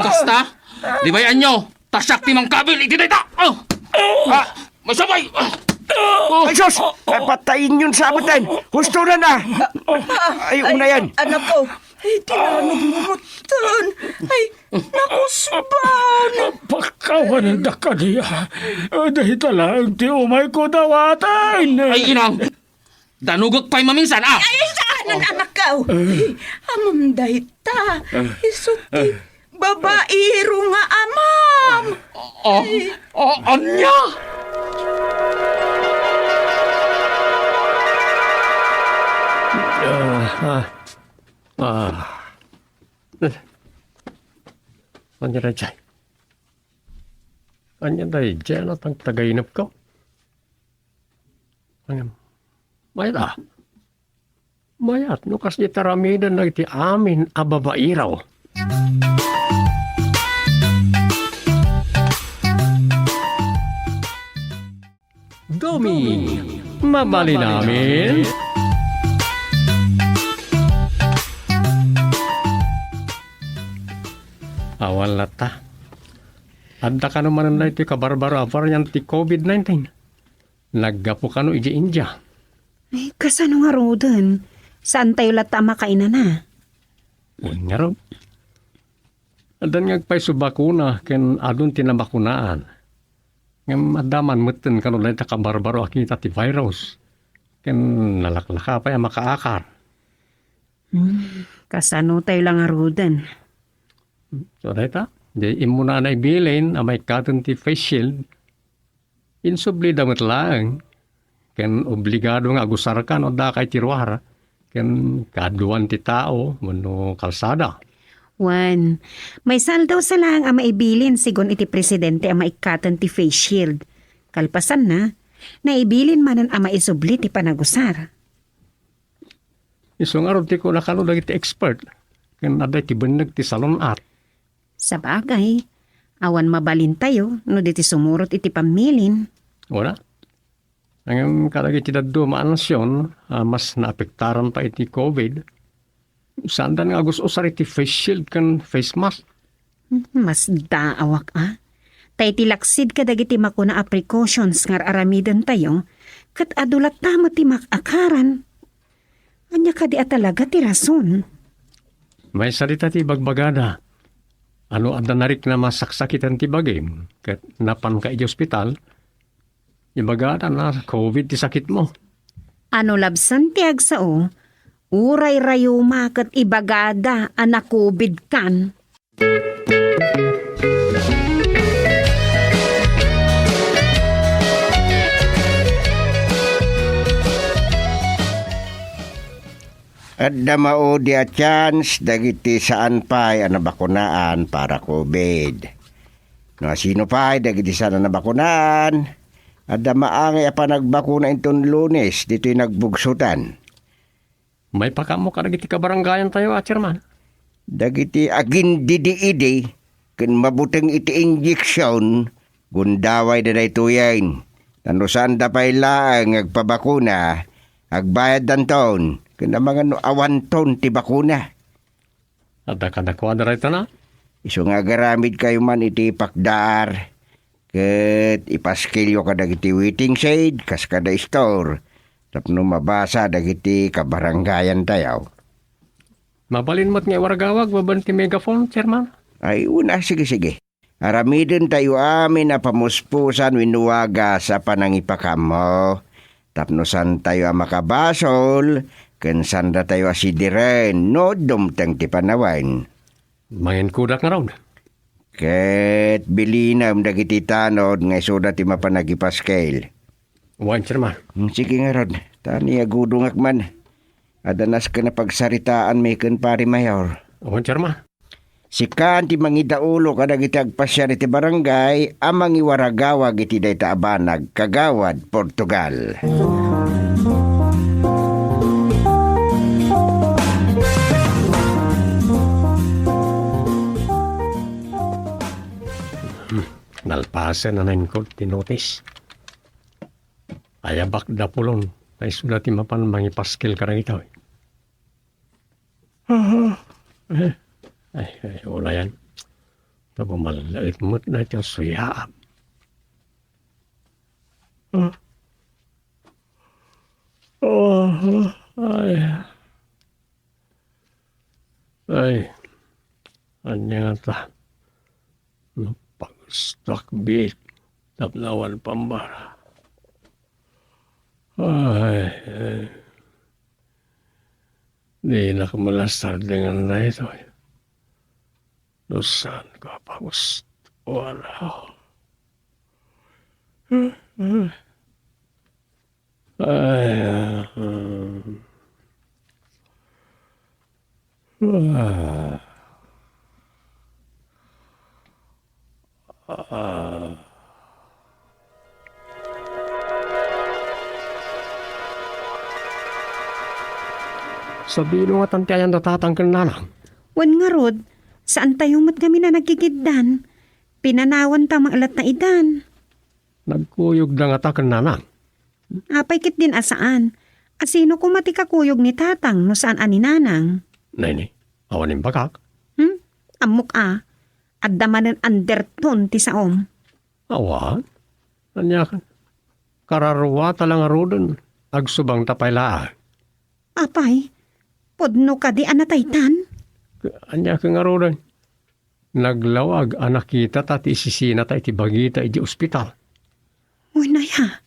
Kasta, di ba yan nyo? Tasyak ti mang kabil, iti day ta! May sabay! Ay sus! Patayin yun sa abutan! Husto na! Ay, una yan! Anak ko, ay, tinanog mo mutan! Ay, nakusban! Pagkawanan da ka niya. Dahil talang ti umay ko dawatan. Ay inang, danugok pa'y maminsan, Ay, saan ang anak ko? Amam dahita. Isuti, babairo nga amam. Anya? Anya na dyan. Anya na dyan at ang tagainap ko. Mayat Mayat, nukas di taramidan na iti amin ababairaw. Domi, mabali namin. Awal lata. Adda ka naman na ito kabarbaro variant ti COVID-19. Naggapo ka no iji India. Ay, kasano nga rodan? Saan tayo lata makainan na? Nga ro. Adan ngagpay sa bakuna ken adun tinabakunaan. Ngam adaman meten kanu lain ta kabarbaro akita ti virus. Ken nalaklaka pa ya makaakar. Kasano tayo lang nga rodan? So data, di imuna na ibilin amay katon ti face shield. Insubli damat lang. Ken obligado nga agusarkan o da kay tirwara. Ken kaduan ti tao wenno kalsada. Juan, may saldaw sa lang ang maibilin sigon iti presidente ang maikatan ti face shield. Kalpasan na, naibilin manan ang maisubli ti panagusar. Isong araw ti ko nakano dagiti expert. Ken aday ti beneg ti salon at. Sa bagay, awan mabalin tayo no diti sumurot iti pamilin. Wala. Ang kalagi ti daddo maanasyon, mas naapektaran pa iti COVID. Saan nga gusto usar iti face shield kan face mask? Mas daawak Tay tilaksid ka dagiti makuna a precautions ngar aramidan tayo, kat adulat tamo ti makakaran. Anya ka di talaga ti rason. May salita ti bagbagada. Ano adda narik na masaksakitan ti bagim, kat napan ka iti ospital, ibagada na COVID ti sakit mo. Ano labsan ti agsao, uray rayuma kat ibagada anakubid kan. At damao di a chance dagiti saan pa'y nabakunaan para COVID. No sino pa'y dagiti saan nabakunaan, at damaangay pa nagbakuna inton Lunes dito'y nagbugsutan. May pakamo ka dagiti kabaranggayan tayo, Chairman. Dagiti agin didiidi, ken mabuteng iti injection, gundaway da daytoyen. Tanusan da pa'y laang agpabakuna, agbayad danton, ken mga awanton ti bakuna. Adda ka nakuha na rito na? Iso nga garamid kayo man iti pakdar, ket ipaskilyo ka dagiti waiting shade, kas kada store, tapno mabasa dagiti kabaranggayan tayaw. Mabalin mo't nga waragawag, baban ti megaphone, Chairman. Ay una, sige. Aramidin tayo amin na pamuspusan winuwaga sa panangipakam mo. Tapnosan tayo makabasol, ken sanda tayo asidiren, no dumteng ti panawan. Mangin kudak nga raw. Ket bilinam dagiti tanod nga isuda ti mapanagipaskel. Wan, Chairman. Sige nga rod, tani agudungak man. Adanas ka na pagsaritaan may ken pari mayor. Wan, Chairman. Sikan ti mangidaulo kadag iti agpasyar iti barangay amang iwaragawag iti dayta abanag Kagawad, Portugal. Nalpasan na nain ko, tinotis. Ayabak da pulon. Ay sudah ti mapan mangipaskil ka rin ito. Ay, wala yan. Tapos malait mo't na ito suyaab. Ay, anya nga ta. Pag-stock beat. Tapnawan pambara. Ay. Di na kamalasad dengan na ito. Dosan ka pa gusto. Wala. Sabihin mo nga tantiayan natatanggal na lang. Wan nga rod, saan tayo mat kami na nagkikiddan? Pinanawan ta maalat na idan. Nagkuyog na nga takan na lang. Apay kit din asaan. Asino kumati kakuyog ni tatang no saan aninanang? Nini, awanin bakak. Amok At damanan underton ti saom. Awan? Anya ka? Kararwa talang arudan. Agsubang tapay Apay, podno ka di anataytan? Anya ka nga rodan. Naglawag anak kita tati isisina ta iti bagita iti ospital. Uy, naya.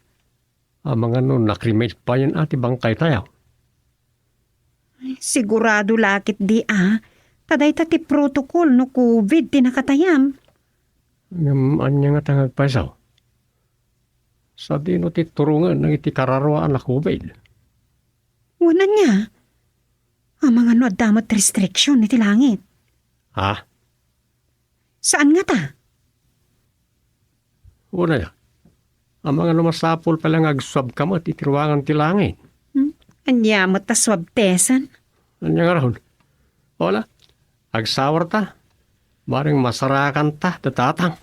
Ang mga nun nakrimate pa yan ati bangkay tayo. Sigurado lakit di Taday ti protocol no COVID ti nakatayam. Anya nga tangag paisaw. Sa dino ti turungan ng iti kararwa anak COVID. Wala niya. Ang mga no damat restriction iti langit. Ha? Saan nga ta? Una ya. Ang mga numasapol palang agswab kamat iti ruangan ti langit. Anya mo ta swab tesan? Anya nga rahon. Wala. Agsawar ta. Maring masarakan ta datatang.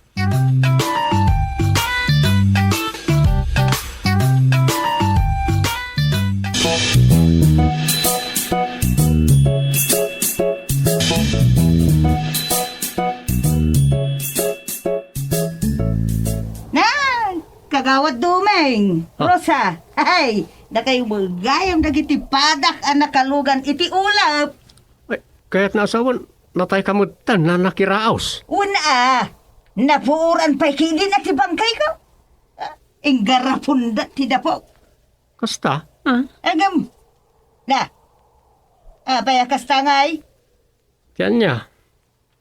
Kagawad dumeng. Rosa, ay, na kayo magayam dagiti padak ang nakalugan iti ulap. Ay, kaya't naasawan, natay kamutan na nakiraos. Una, napuuran pa'y kilin at ibangkay ko. Inggarapunda ti dapo. Kasta? Agam, na, paya kastangay, Tiyan niya.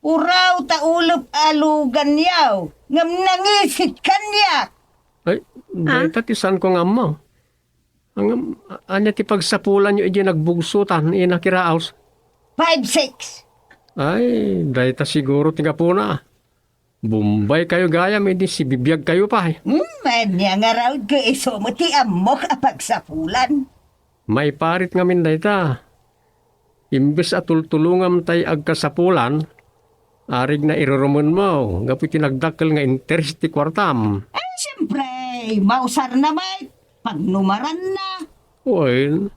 uraw ta ulap alugan yaw, ngam nangisit kanyak. Ay, dahil tatisan ko nga mo. Ang anya ti pagsapulan nyo iji nagbugsutan inakiraos. 5-6. Ay, dahil ta siguro tinga po na. Bombay kayo gayam, hindi si bibiyag kayo pa. Manya nga raw ka iso mo ti amok apagsapulan. May parit nga min dahil ta. Imbes at tultulungam tay agkasapulan, arig na irurumon mo, gapi tinagdakkel nga interest ti kwartam. Ay, siyempre, mausar na may, pagnumaran na. Well,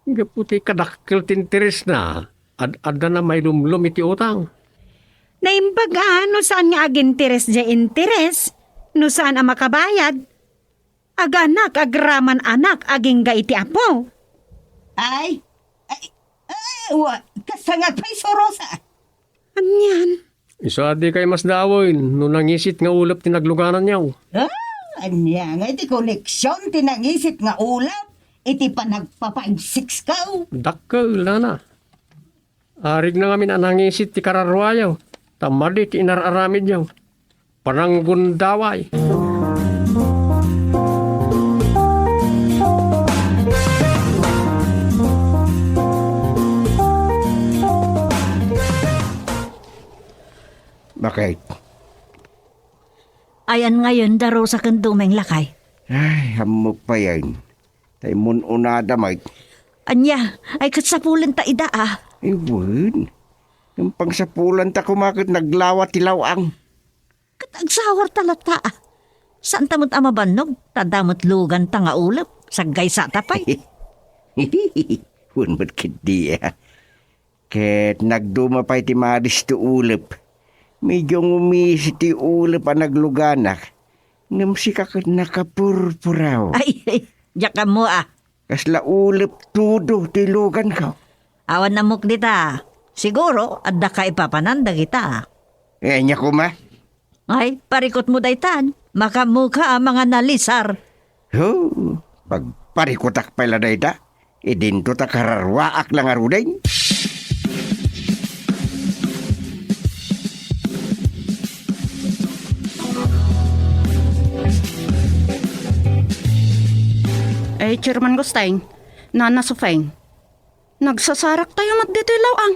gaputi kadakkel ti interest na. Ad-ada na may lumlum iti utang. Naimbaga, no saan nga aginteres dya interes? No saan ang makabayad? Aganak, agraman anak, aging ga iti apo. Ay, kasangat pa'y sorosa. Anyan? Isa di kay mas dawoy, no nangisit nga ulap tinagluganan niyaw. Anya nga iti koneksyon, tinangisit nga ulap, iti panagpa-5-6 ka. Dakkel na. Arig na ngamin anangisit ti kararwayaw. Tamadi ti inararamid yaw. Pananggundaway. Bakit? Ayan ngayon, daro sa kandumeng lakay. Ay, hamok pa yan. Tay mun unada, Mike. Anya, ay katsapulin ta ida Iwan. Yung pangsapulan ta kumakit naglawa tilawang. Katagsawar talata Saan tamot amabanog? Tadamot lugan ta nga ulap. Saggay sa tapay. Hun ba't kiti Ket nagduma pa iti madis ti ulap. Medyo umisi ti ulap ang nagluganak. Ngam si kakit nakapurpuraw. Ay, jaka mo Kasla ulap tudo ti lugan ka. Awan namok dita. Siguro, adda ka ipapananda kita. Nya ko ma. Ay, parikot mo daytan. Makamuka ang mga nalisar. Pagparikotak pala dayta. Idinto ta kararwaak lang arudeng. Ay, Chairman Gusteng, Nana Sofeng, nagsasarak tayo magditilaw ang.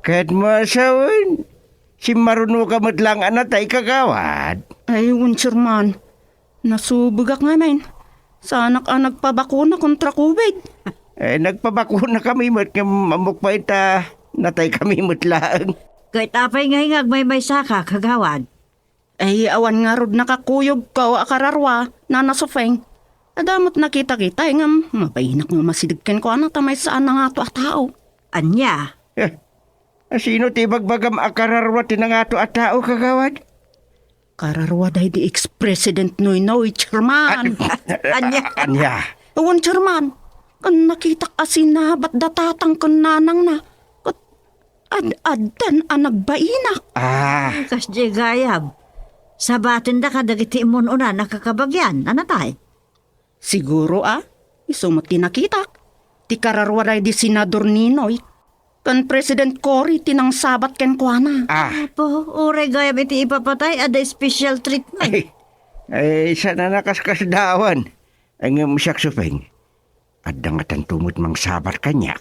Kahit masawan, si maruno ka matlang anatay kagawad. Ay, Chairman, nasubugak ngayon. Sa anak ang nagpabakuna kontra COVID. Nagpabakuna kami mat mamuk pa ita natay kami matlang. Kahit apay ngay may saka kagawad. Ay, awan nga rod nakakuyog ka akararwa, Nana Sofeng. Adamot nakita-kita, mapainak nga masidagkan ko anak tamay saan na nga to tao. Anya, Sino ti bagbagam akararwa tinangato at tao kagawad? Kararwa dahi di ex-president Noynoy, Chairman. Anya. Awan, Chairman. Kan nakita kasi na ba't datatang kan nanang na. Kat ad-adan ang nagbainak. Kas di gayab. Sabatin da ka dagiti imon una nakakabagyan. Ano tayo? Siguro iso mo tinakita. Ti kararwa dahi di Senador Ninoy. Kan President Cory tinang sabat ken kuana. Apo, ure gayab iti ipapatay ada special treatment. Isa na nakaskasdawan. Ang musyak supeng. At dangatan tumot mang sabat kanya.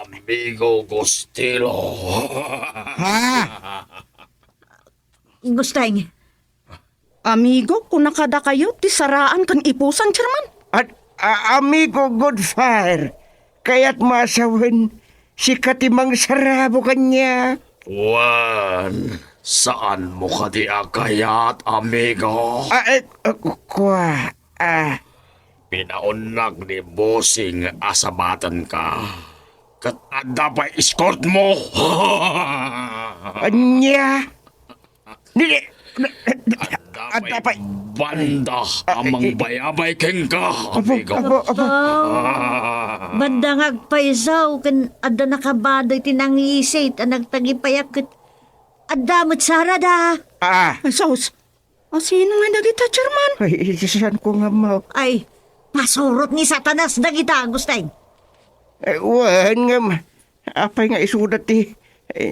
Amigo Gustilo. Gusteng, Amigo, kung nakada kayo, ti saraan kan ipusan, Chairman. At amigo Goodfire, kaya't masawan si katimang sarabo kanya. Juan, saan mo ka di akayat, amigo? Pinaunag ni Bossing asabatan ka. Kat anda pa escort mo. Anya? Anda pa banda amang bayabay keng ka, amigo. banda ngagpaisaw kan ada nakabadoy tinangisit ang nagtagipayak ket ada met sarada. Sos, sino nga dagita, Chairman? Ay, saan ko nga mo? Ay, pasurot ni Satanas dagita, Gusteng. Wan nga apay nga isudat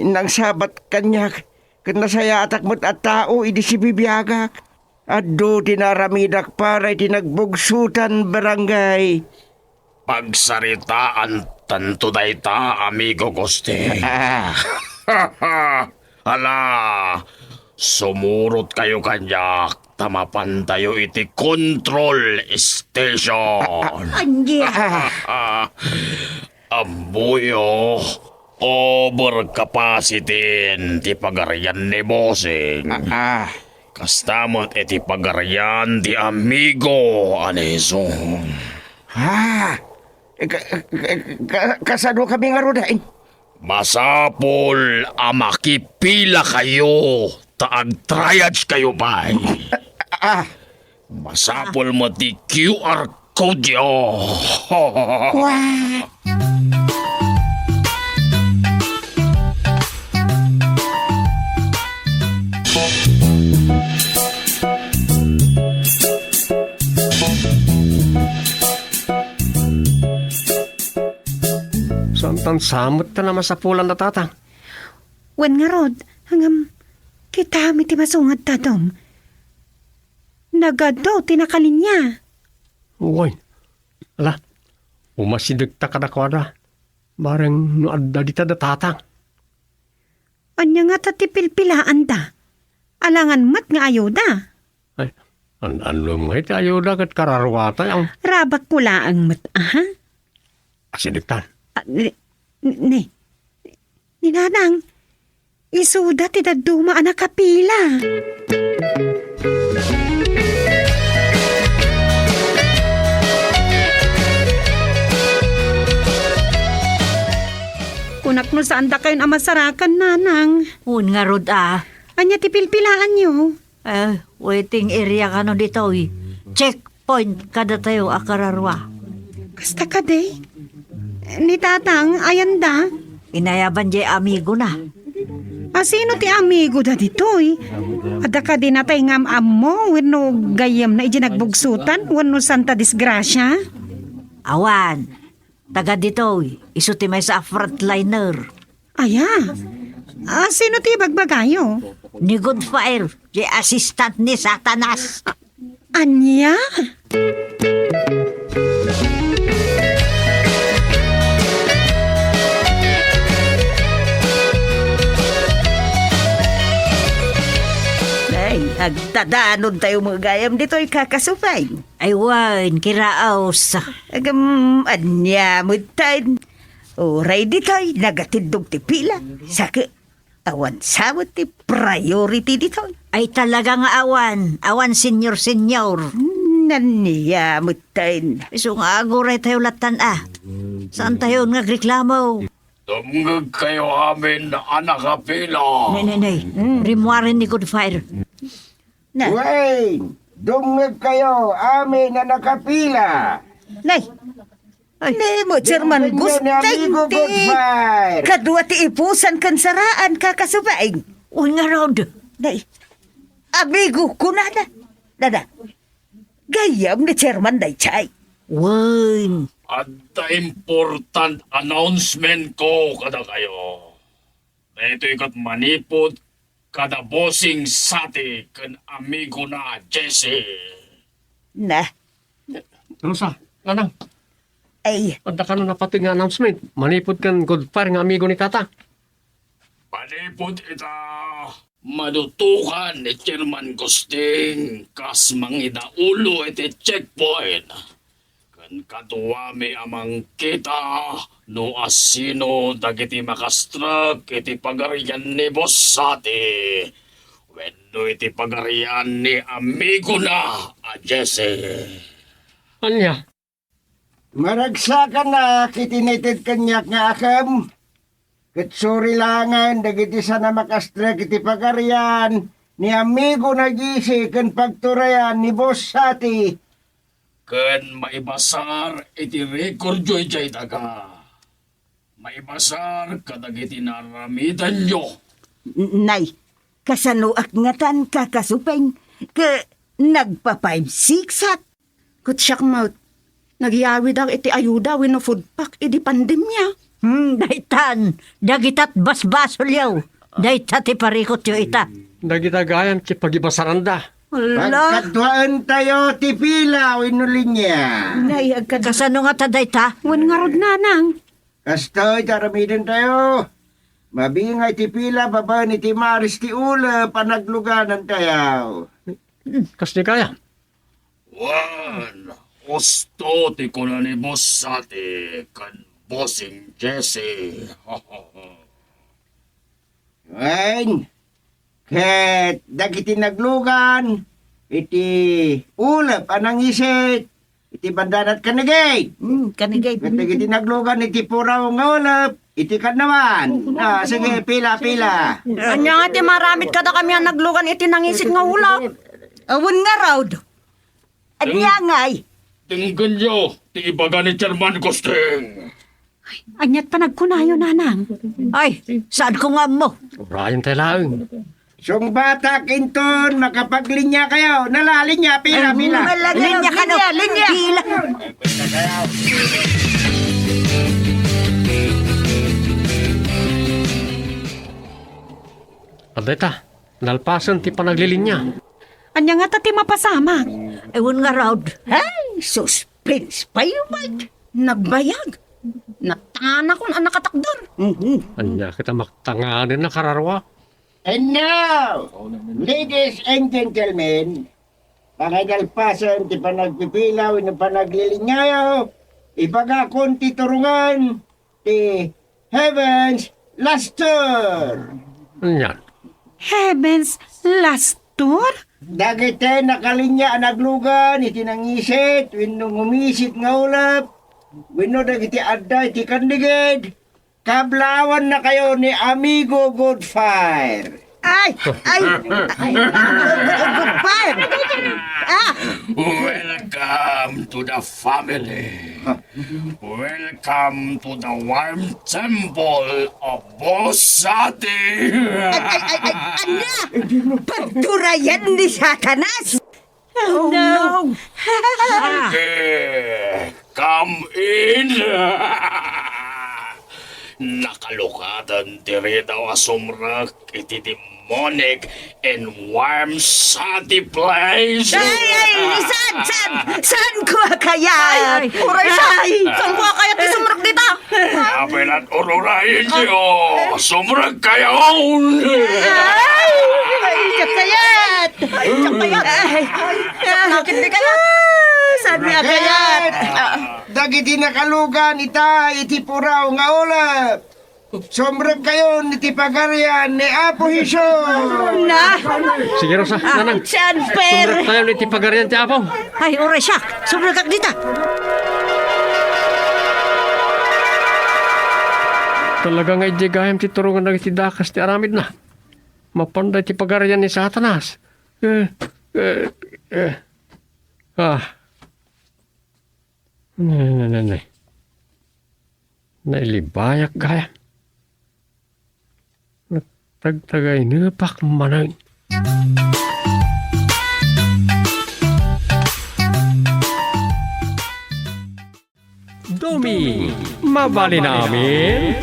nang sabat kanya. Kat nasaya atak mo't at tao, idi si bibiyagak. Ado tinaramidak para tinagbugsutan barangay. Pagsaritaan tanto dayta, amigo Guste. Hala, sumurot kayo kanya. Tamapan tayo iti control station. Anya. Ambuyo, overcapacity ti pagarian ni Bossing. Kastamot iti pagarian ti amigo aneso. Kasano kami nga rodain? Masapol makipila kayo taag triage kayo ba? Masapol mo ti QR code yo. Santan samot ta naman sa pulan na tatang. Wan nga rod, hangam kita mi ti masungad tatom. Nagado tinakalinya. Uy, ala, umasidag ta kadakwada. Barang nuadda di ta da tatang. Anya nga tatipilpilaan ta. Alangan mat nga ayuda. Ay, anlom nga iti ayuda kat kararwata ang Rabak pula ang mat, asidiktan. Ninanang, isuda ti daduma anak kapila. Kunak no saan da kayon amasarakan, nanang. Un nga rod Anya ti pilpilaan nyo. Waiting area ka no dito checkpoint kada tayo akararwa. Kasta ka day. Ni tatang, ayan da. Inayaban jay amigo na. Sino ti amigo da ditoy? Ada ka din natay ngam ammo, wano gayam na ijinagbugsutan, wano santa disgrasya? Awan, taga dito iso ti may sa frontliner. Aya, sino ti bagbagayo? Ni Goodfire, jay assistant ni Satanas. Anya? Agtadanon tayo mga gayam dito'y kakasupay. Ay wan, kiraos. Anya mo tayo. Oray dito'y nagatindog ti pila. Saka, awan sabot ti priority dito'y. Ay talaga nga awan. Awan senior. Naniya, mutain. Iso nga aguray tayo latan Saan tayo nga reklamo? Tumngag kayo amin na anak kapila. Nay. Rimuarin ni Good Fire. Na, Wayne, dungag kayo, amin na nakapila. nay. Nay mo, Chairman Gus, amigo Gusteng Goodfire. Kadua ti ipusan kan saraan kakasubaing. Uy nga Rod. Nay, amigo ko na. Dada, gayam ni Chairman day chay. Wayne. At important announcement ko kada kayo. Ito ikot manipod kada bossing sati kan amigo na Jesse. Na, Ano sa? Anang? ay, Anda ka na pati nga announcement. Manipod kan Good Fire nga amigo ni Tata. Manipod ita madutukan ni Chairman Gusting kas mangida ulo iti checkpoint. Kan katuwami amang kita no asino dagiti makastruk iti pagarian ni boss sati. Wenno iti pagarian ni amigo na a Jesse. Anya? Maragsakan na kitinited kanyak nga akam. Katsuri langan, dagiti sana makastra kiti pagarian, ni amigo na gisi kan pagturayan ni boss sati. Ken maibasar iti record joy jay daga. Maibasar kadagiti naramitan nyo. nay, kasanuak ngatan kakasupeng, ke nagpa-5-6 Kutsyak maut. Nagyawid ang iti ayuda wino food pack iti pandemya. Daytan. Dagitat basbasol yaw. Dayta ti parikot yo ita. Dagitagayan ti pagibasaranda. Pagkatuan tayo ti pila, winulinya. Nay, agkad Kasano nga ta dayta? Wan nga rod nanang. Kastoy, taramidin tayo. Mabingay ti pila, baba ni ti Maris ti Ula, panagluganan tayo. Kas di kaya. Wan, gusto ti ko na ni boss sati kan bossing Jesse. Wen, ket dagiti naglugan, iti ulap anang isit, iti bandanat kanagay. kanigay. Ket dagiti naglugan, iti puraw nga ulap, iti kan naman. Sige, pila. Anya nga ti maramit kada kami ang naglugan iti nangisit nga ulap. Awan nga raud. Anya ngay. Tinggan nyo, ti ibaga ni Chairman Gusting. Anyat pa nagkunayo nanang. Ay, saan ko nga mo? Ryan tayo lang. Sung bata kinton, makapaglinya kayo. Nalalinya, pila. Linya ka no. Linya. Pila. Adeta, nalpasan ti panaglilinya. Anya nga tati mapasama. Ewan nga Rod. Ay, suspense pa yun, Mike. Nagbayag. Natana kung ang nakatakdar. Anya kita maktanganin na kararwa. And now, ladies and gentlemen, pangagalpasan ti panagpipilaw ng panaglilingayo, ipagakon ti turungan ti Heaven's Last Tour. Anya? Heavens, last tour? Dagite nakalinya ang naglugan, iti nangisit, wino ngumisit nga ulap, wino dagiti adday ti kandigid, kablawan na kayo ni Amigo Goodfire. Ay, good fire. Welcome to the family. Welcome to the warm temple of Bosati. Anya, pagturayan ni Satanas. Oh, no. Okay, come in. Nakalukatan tiri daw asumrak iti demonic and warm sati place. Saan ko kaya? Uray siya! Saan ko kaya ti sumrak dita? Apel at ururayin niyo. Sumrak kayo. Kayat! Bakit di kaya? Saan nga kayat? Dagiti nakalugan ita, iti puraw nga ulap. Sombrang kayo ni Tipagarian ni Apo Hiso. Na! Sige, Rosa. Nanang. Saan, per? Sumrat tayo ni Tipagarian ti Apo. Ay, oray siya. Sobrang kak dita. Talaga nga ijigayam ti turungan ng itidakas ti aramid na. Mapanday ti pagarian ni Satanas. Nay. Nailibayak gaya. Nagtagtagay nipak manang. Domi, mabali namin.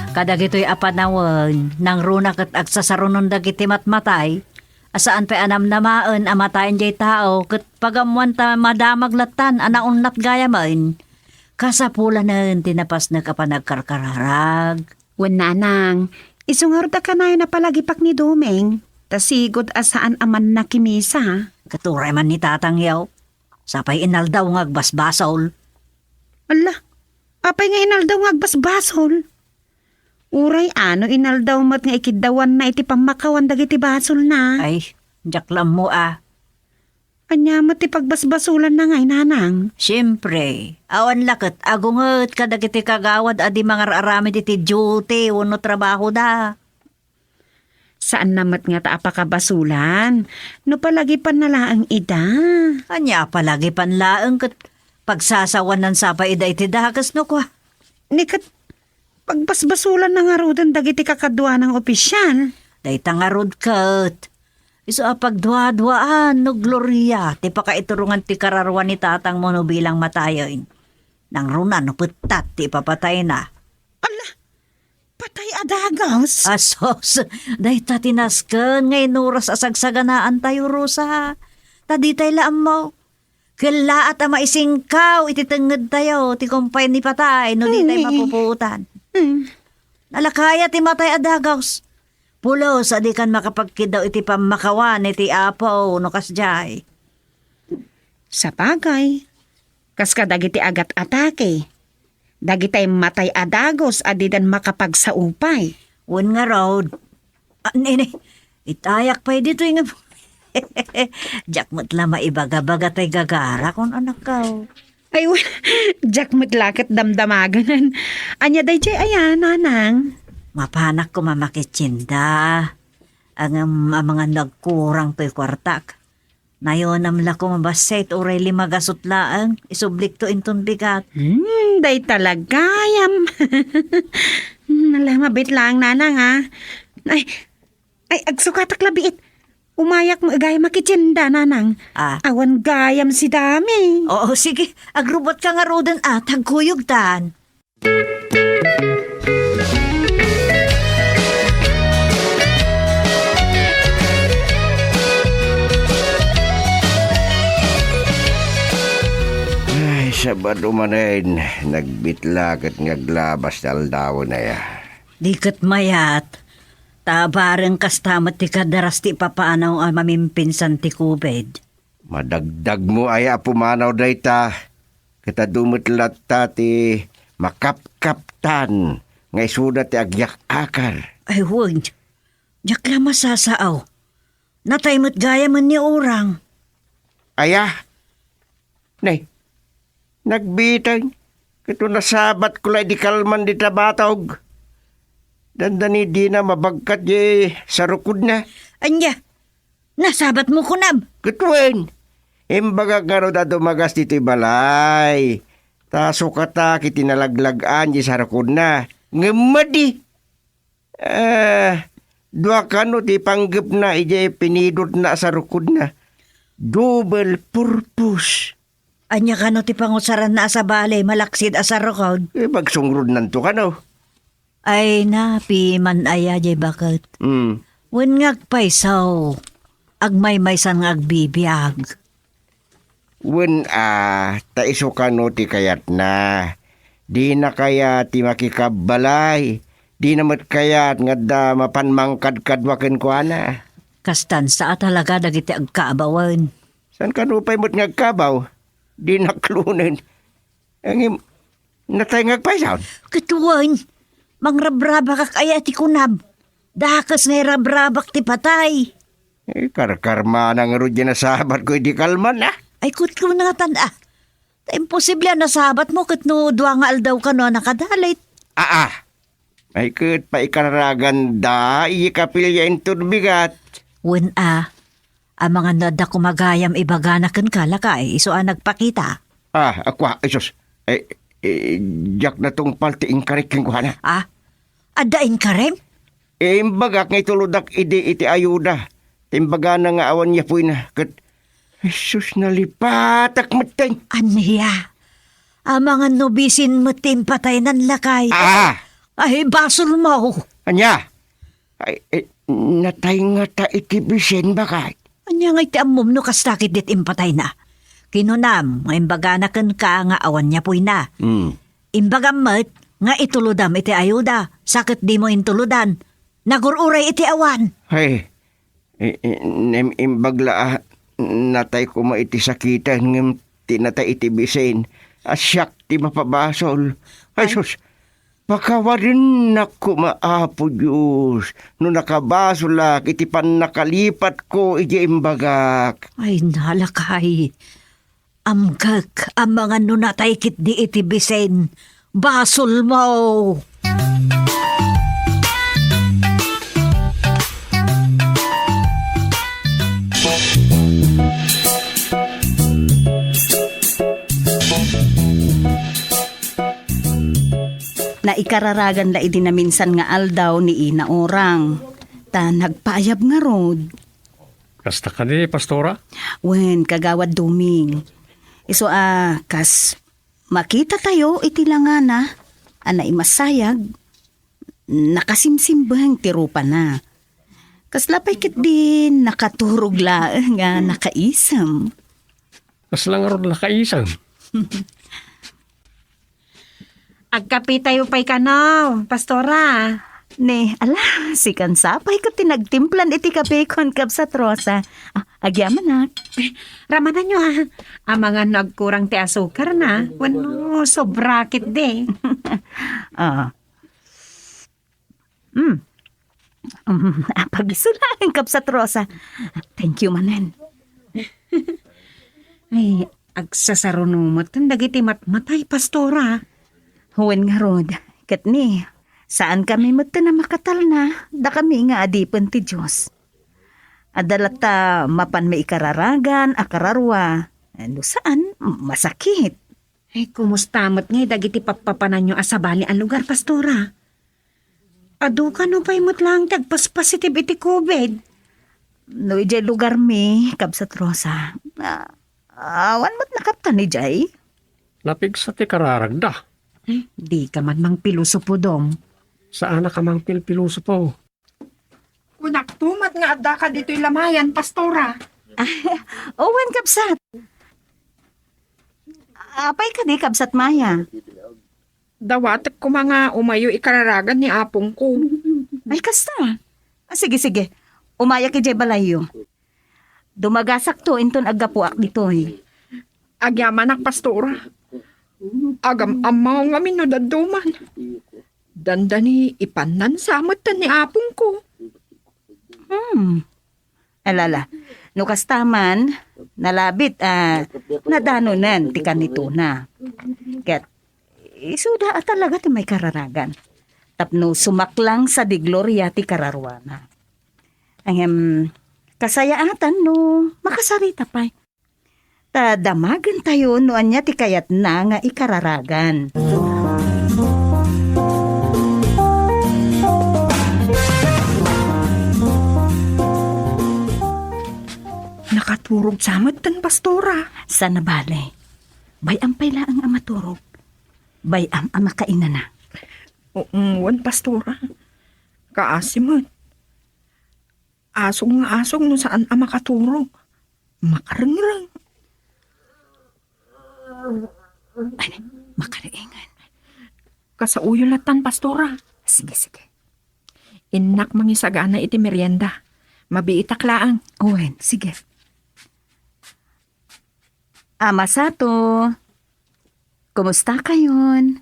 Kadagito'y apanawon, nang runak at agsasarunon dagiti matmatay, asaan pa anam namaan amatayan jay tao, kat pagamuan ta madamaglatan anaunat gayaman, kasapulanan tinapas na kapanagkarkararag. Wen nanang, isungar da ka na yun na palagipak ni Domeng. Tasigod asaan aman na kimisa. Katuray man ni tatangyaw, sapay inaldaw ngagbasbasol. Ala, apay nga inaldaw nga agbasbasol. Uray ano inaldaw mat nga ikidawan na iti pamakawan dagiti basol na. Ay, jaklam mo ah. Anya mat ti pagbasbasulan na ngay nanang. Siyempre, awan lakat, agunget kadagiti kagawad adi mga aramid iti duty, uno trabaho da. Saan namat nga ta apakabasulan? No palagi pan nalaang ida. Anya palagi panlaeng kat pagsasawan ng sapa ida iti dakas no kwa. Nikat pagbasbasulan na nga rodan dagiti kakadwa ng opisyal. Dayta nga rod kat. Iso pagdwa-dwaan no Gloria, ti pakaiturungan ti kararwan ni tatang mo no bilang matayon. Nang runa no putat ti papatay na. Ala, patay adagaws. Asos, dayta tinasken ngay nuras asagsaganaan tayo Rosa. Taditay laam mo. Kala at ama isingkaw ititenged tayo ti kumpay ni patay no di tayo mapuputan. Nalakaya ti matay adagaws. Pulo sa di kan makapagkidaw iti pamakawan iti apo no kasjay. Sa bagay, kas ka dagiti agat atake. Dagitay matay adagos adidan makapagsaupay. Wen nga road. Nini, itayak pa dito yung... Jack mo't la maibaga-baga tay gagara kung anak ka. Ay, jak matlakat damdamaganan. Anya day jay ayan, nanang. Mapanak ko mamakitsinda. Ang mga nagkurang to'y kwartak. Nayon amla ko mabaset uray limagasot laang. Isublik to inton bigat. Day talagayam. Nalamabit lang, nanang, ha? Ay, agsukatak labiit. Umayak mo gaya makitsinda, nanang. Ah. Awan gayam si dami. Oo, sige. Agrubot ka nga rodan at hagkuyog tan. Ay, Sabado manayin, nagbitlag at ngaglabas daldaw na ya. Dikat mayat. Tabareng kastamat ti kadaras ti papaanaw ang mamimpinsan ti kubed. Madagdag mo ay apumanaw dayta. Kita dumutlat ta ti makapkaptan. Ngay suda ti agyak akar. Ay huwag. Diyak lang masasaaw. Nataymot gaya man ni orang. Aya. Nay, nagbitay. Kito nasabat ko lang di kalman di tabatog. Dandani di na mabagkat di sarukod na. Anya, nasabat mo kunab. Kutwen. Imbaga nga ro da dumagas dito'y balay. Taso kata kiti nalaglagaan di sarukod na. Ngamadi. Dua kano ti panggap na ijay pinidot na sarukod na. Double purpose. Anya kano ti pangusaran na sa balay malaksid asarokod. Magsungrod nanto kano. Ay napi man aya jay bakit. Wen ngagpaysaw. Agmay-maysan nga agbibiyag. Wen taiso kano ti kayat na. Di na kaya ti makikabalay. Di namat kayat nga da mapanmangkad-kadwakin ko ana. Kastan sa talaga dagiti agkaabawan. San kanupay mo't ngagkabaw? di naklunan. Ang natay ngagpaisaon. Katuwan, mangrabraba ka kaya ti kunab. Dakas nga rabrabak ti patay. Karkarma na nga ro dyan nasabat ko, di kalman na. Ay kutlo na nga tanda. Ta imposible na sabat mo kat no duwa nga aldaw ka no nakadalit. Ay kat pa ikararagan da, iyikapilya into bigat. Wen ang mga nada kumagayam ibaganakan ka lakay, iso nagpakita. Akwa, isos. Jak na tong paltiing kariking ko na. Adain ka rin? Imbagak nga ituludak iti ayuda. Timbaga na nga awan niya po na. Kat, Jesus nalipatak mateng. Aniya, ang mga nubisin mo patay ng lakay. Ay, basol mo. Anya, natay nga ta itibisen bakay. Anya nga iti amom no kastakit dit impatay na. Kinunam, imbaganakan ka nga awan niya po'y na. Imbagamat, nga ituludam iti ayuda. Sakit di mo intuludan. Nagururay iti awan. Ay, imbagla natay ko maiti sakitan ng tinatay itibisen. Asyak ti mapabasol. Ay, sus, pakawarin na kumaapo Diyos. No nakabasolak, iti pan nakalipat ko, iti imbagak. Ay, nalakay. Amgag ang mga nunatay kit di itibisen. Basol mo. Na ikararagan la idi na minsan nga aldaw ni ina orang. Ta nagpaayab nga rod. Kasta ka ni, Pastora? Wen, kagawad duming. Iso kas makita tayo iti langana. Anay masayag. Nakasimsimbang tirupa na. Kas lapay kit din nakaturog la nga nakaisam. Kas lang ron lakaisang. Agkapi tayo pa'y kanaw, Pastora. Ne, ala, si Kansapay ko tinagtimplan iti kape kon kapsat rosa. Agyaman na. Ramanan nyo ang mga nagkurang ti asukar na. Wano, sobrakit de. Pagisulahin kapsat rosa. Thank you, manen. Ay, agsasarunumot ang dagiti matmatay, Pastora. Huwen nga rod, kat ni, saan kami magta na makatal na, da kami nga adipan ti Diyos. Adalata mapan may ikararagan, akararwa, ano saan, masakit. Ay, kumustamat nga dagiti papapanan nyo asabali ang lugar, Pastora. Adu ka no pa'y lang tagpas-positive iti COVID. No, ijay lugar mi, kapsat Rosa. Awan mo't nakapta ni Jay. Napig sa ti kararagda. Di ka man mang pilusopo dom. Saan na ka mang pilpiluso po? Kunak tumat nga adda ka dito'y lamayan, Pastora. Owen, kapsat. Apay ka di, kapsat Maya. Dawatek ko mga umayo ikararagan ni apong ko. Ay, kasta. Sige. Umaya ki Jay Balayo. Dumagasak to, inton agapuak dito eh. Agyamanak, Pastora. Agam amaw nga minudaduman. Dandani ipanan samot ni apong ko. Alala, no kastaman, nalabit, nadanonan, ti kanito na. Ket, isuda talaga ti may kararagan. Tapno sumaklang sa diglorya ti kararwana. Ang kasayaatan no, makasarita pa. Tadamagan tayo no anya ti kayat na nga ikararagan. Nakaturog samot tan, Pastora. Sana bale, bayam pala ang amaturog. Bayam ang makainan na. Wan, Pastora. Kaasimot. Asong no saan ang makaturog. Makarangrang. Ay, makaraingan. Kasauyulatan, Pastora. Sige. Inak mangisagana iti merienda. Mabiitak laang. Owen, sige. Ama Sato, kumusta kayon?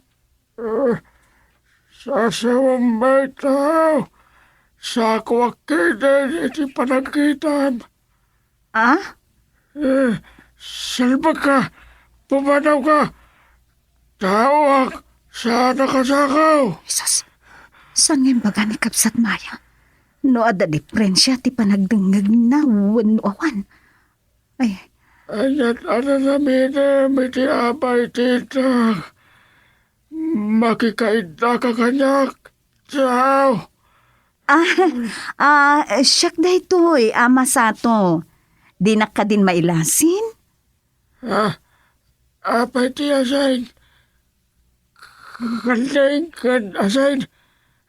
Sasawang may tao. Sa ako akinin iti panangkitan. Ah? Salba ka. Pumanaw ka. Tawag. Sana kasakaw. Jesus, saan ngayon baga ni Kapsat Maya? No ada diferensya ti panagdengag na wano awan. Ay, Ayat namin iti abay tita. Makikaida ka kanyak. Ciao. siyak da ito'y, Ama Sato. Di na ka din mailasin? Apay ti asain. Kaling kan asain.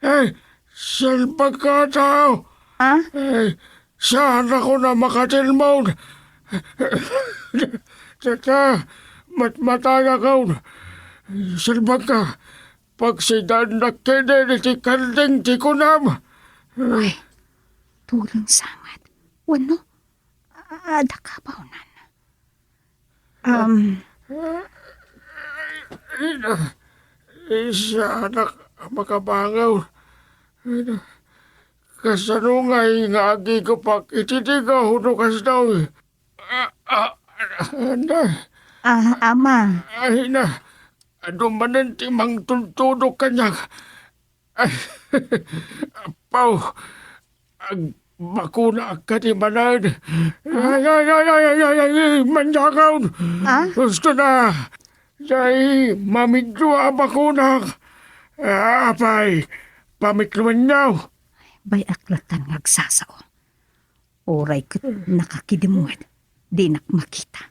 Ay, salba ka tao. Ah? Ay, sana ko na makatilmaw. Tata, matmataya ka. Salba ka. Pag sidan na kinin iti kanding ti kunam. Ay, tulang sangat. Wano? Ada ka ba unan? Isa anak makabangaw. Kasanungay nga agi ko pak ititigaw no kasdaw. Ama. Ay na, ano manan ti mang tuntudok kanya. Ay, Pau, ag bakuna ka ti manan. Ay, manjakaw. Gusto na. Jay, mamidyo ang bakuna. Apay, pamitluman niyaw. Bay aklatan ngagsasao. Oray ko nakakidimuan. Di nak makita.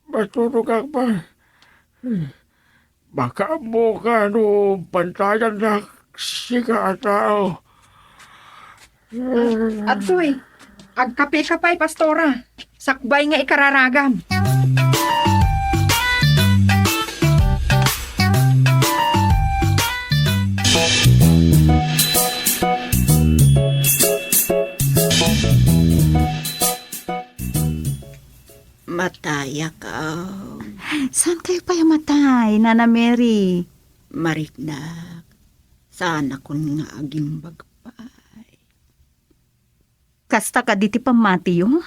Matulog ka pa. Baka mo ka no pantayan na sika tao. Atoy, agkape-kapay, Pastora. Sakbay nga ikararagam. Mataya ka. Saan kayo pa yung matay, Nana Mary? Mariknak. Sana kun nga agimbag pa. Kasta ka diti pamati yung?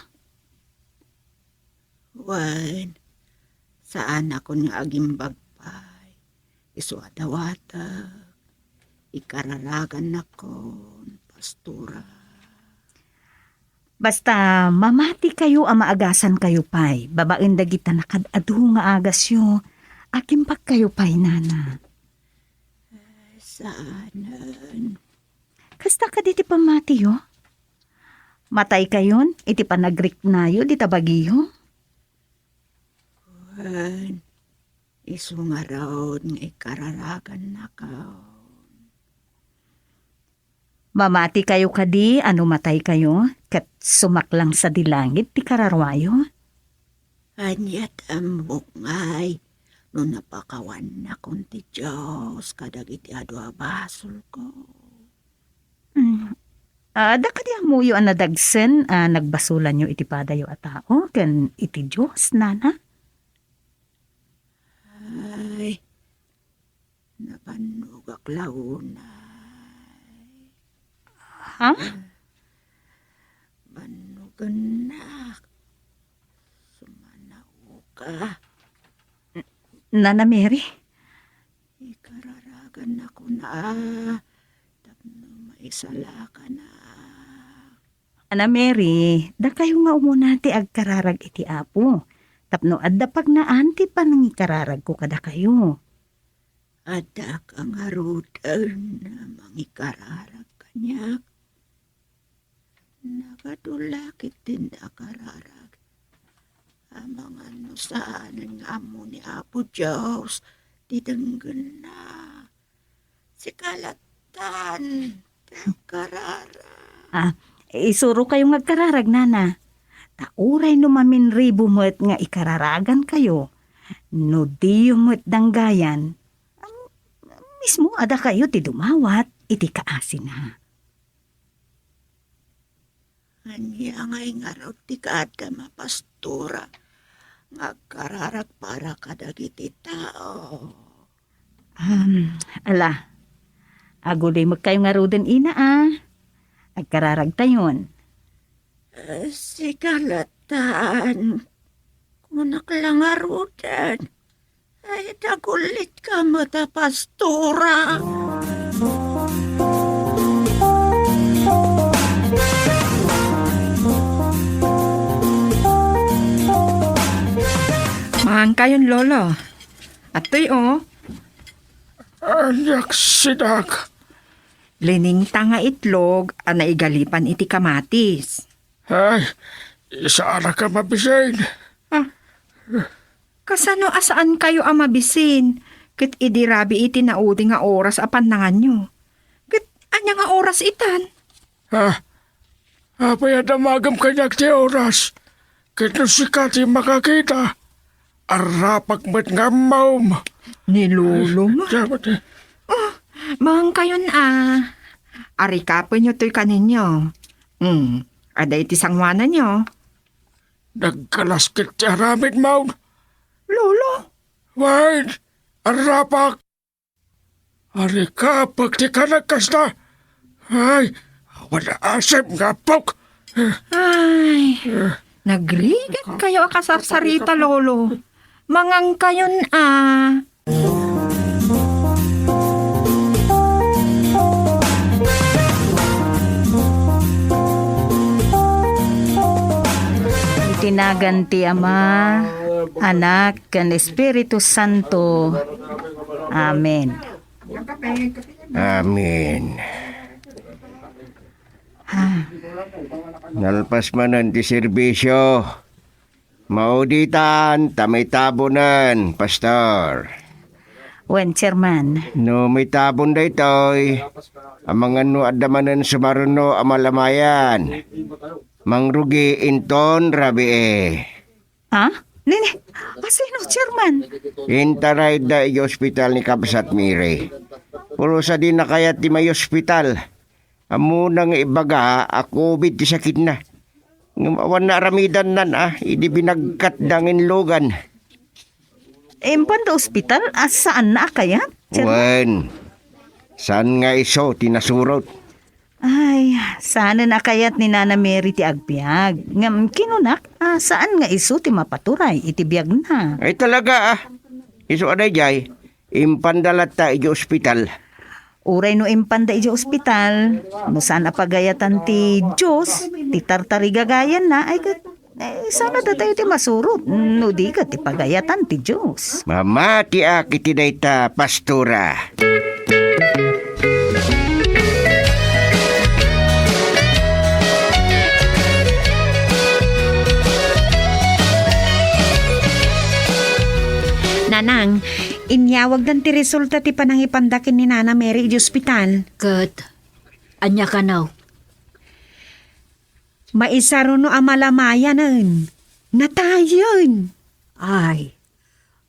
Wan. Saan ako nga agimbag pa. Isuadawata. Ikararagan ako, Pastora. Basta mamati kayo ang maagasan kayo pay. Babaen dagita nakadado nga agas yo. Akimpag kayo pay, Nana. Saanan. Kasta ka diti pamati yo? Matay kayon, iti panagrik na yo, di tabagiyo. Wan. Isungaraw nga ikararagan ako. Mamati kayo kadi, ano matay kayo, kat sumaklang sa dilangit, ti kararwayo. Anyat ang bukay. No napakawan na kong ti Diyos, kadagiti ado abasol ko. Da kadi amuyo ang nadagsen, nagbasulan nyo iti padayo a tao, ken iti Diyos, Nana. Ay, napanugak launa. Ha? Banugan na. Sumanaw ka. Nana Mary? Ikararagan ako na. Tapno maisala ka na. Ana Mary, da kayo nga umuna ti agkararag iti apo. Tapno adda pag naan ti panang ikararag ko kada kayo. Ada kang harudan na mangikararag kanyak. Nakadulakit din nakararag. Amang ano saan ang amo ni Apo Diyos, didanggan na. Si Kalatan, nakararag. Isuro kayong agkararag, Nana. Tauray no maminribo mo't nga ikararagan kayo. No diyo mo't danggayan. Mismo ada kayo ti dumawat, iti kaasin na. Anya ngay nga raw ti kada mapastura. Nga kararag para kadagiti tao. Ala, agulay mo kayo nga roden ina Agkararag tayon. Sigalatan. Kunak lang arudan. Ay dagulit ka mata pastura. Mahang kayon, lolo. Atoy, Anyak sidak. lining tanga itlog, naigalipan iti kamatis. Ay, isaara ka mabisain. Kasano asaan kayo amabisin? Kit idirabi iti naudi nga oras apan nangan nyo. Kit anya nga oras itan? Ha? Apay adamagam kanyak ti oras. Kito si Kati makakita. Arapak met nga maum. Ni lolo mo. Dapat Mahang kayon Ari kapon nyo to'y kaninyo. Aday iti sangwanan nyo. nagkalaskit ti aramid maum. Lolo, Wait! Arapak! Ari ka, pag di ka nagkasta. Ay, wala asip nga pok. ay, nagrigat kayo akasarsarita, lolo. Mangang kayon Itinagan ti Ama, Anak, kan Espiritu Santo. Amen. Amin. Nalpas manan ti serbisyo. Mauditan, tamay tabunan, pastor. Wen, Chairman. No may tabon da ito'y, amangan no adamanan sumaruno amalamayan. Mangrugi inton rabi Ha? Nini, sino, Chairman? Intaray da i ospital ni Kabsat Mire. Puro sa di na kaya ti may ospital. Amo nang ibaga, ako bit ti sakit na. Ngumawan na aramidan nan idi binagkat dangin logan. Empan da ospital? Saan na kaya? Wen, saan nga iso tinasurot? Ay, sana na kaya't ni Nana Mary ti agbyag. Ngam kinunak, saan nga iso ti mapaturay iti biyag na. Ay talaga iso aday jay, impandalat ta iji ospital. Uray no impanda iti ospital, no saan apagayatan ti Diyos, ti tartarigagayan na, ay sana da tayo ti masurot, no di ka ti pagayatan ti Diyos. Mamati akiti dayta pastora. Nanang, inyawag dan ti resulta ti panangipandakin ni Nana Mary iti ospital. Kat, anya ka now? Maisaro no amalamayanan. Natayon. Ay,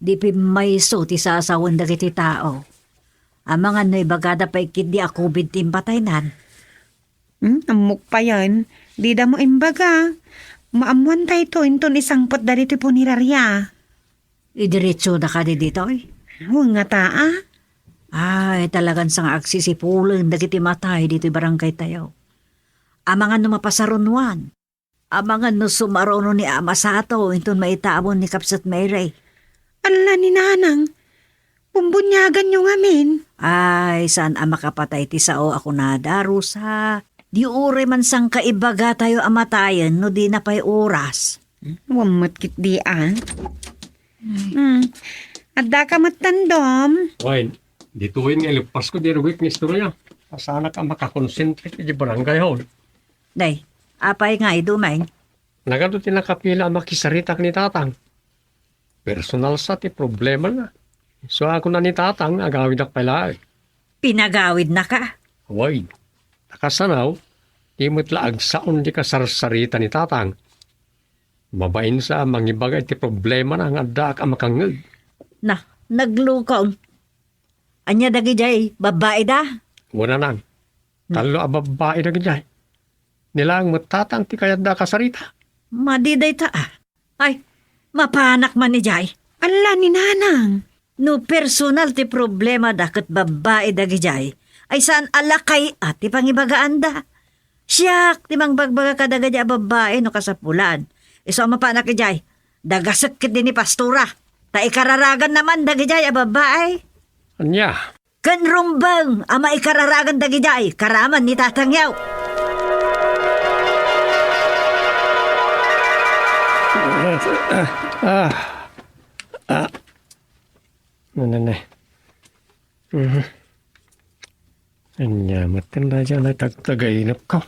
di pimayso ti sasawan dagiti tao. Amangan no ibagada pa ikid di ako bintim pataynan. Amok pa yan. Di da mo imbaga. Maamuan tayo to inton isang pot dari ti punirarya. Idiretso na ka di dito eh. Nga taa. Ay, talagang sang agsisipulan dagiti matay dito barangay tayo. Amangan no mapasarunwan. Amangan no sumarono ni ama sa ato inton maitabon ni Kapsat Mary. Ala ni Nanang. Pumbunyagan nyo ngamin. Ay, saan ang makapatay ti sao ako nadarusa. Di ure man sang kaibaga tayo amatayan no di na pa'y oras. Wamot kit di Adda ka matandom. Wait, dituin nga ilipas ko di ruwik ni istorya. Sana ka makakonsentrate di barangay hall. Day, apay nga idumay. Nagado tinakapila ang makisaritak ni Tatang. Personal sa ti problema na. So ako na ni Tatang, agawid ak pala. Pinagawid na ka. Wait, nakasanaw, di mo't laag saon di kasarsarita ni Tatang. Mabain sa mangibagay ti problema na nga daak ang makangag. Na, naglukong. Anya dagi jay, babae da. Wala nang. Talo ang babae na ganyan. nilang matatang ti kayat da kasarita. Madiday ta Ay, mapanak man ni Jay. Ala ni nanang. No personal ti problema dakat babae dagi Jay. Ay saan alakay at ti pangibagaan da. Siyak, ti mang bagbaga kadaga di babae no kasapulan. Iso ang mapanak ni Jay. Dagasakit din ni pastura. Ta ikararagan naman dagi Jay babae. Anya, Kan rumbang, ama ikararagan dagi Jay. Karaman ni tatangyaw. nanay. Anya, matan na dyan ay tagtagainap ko.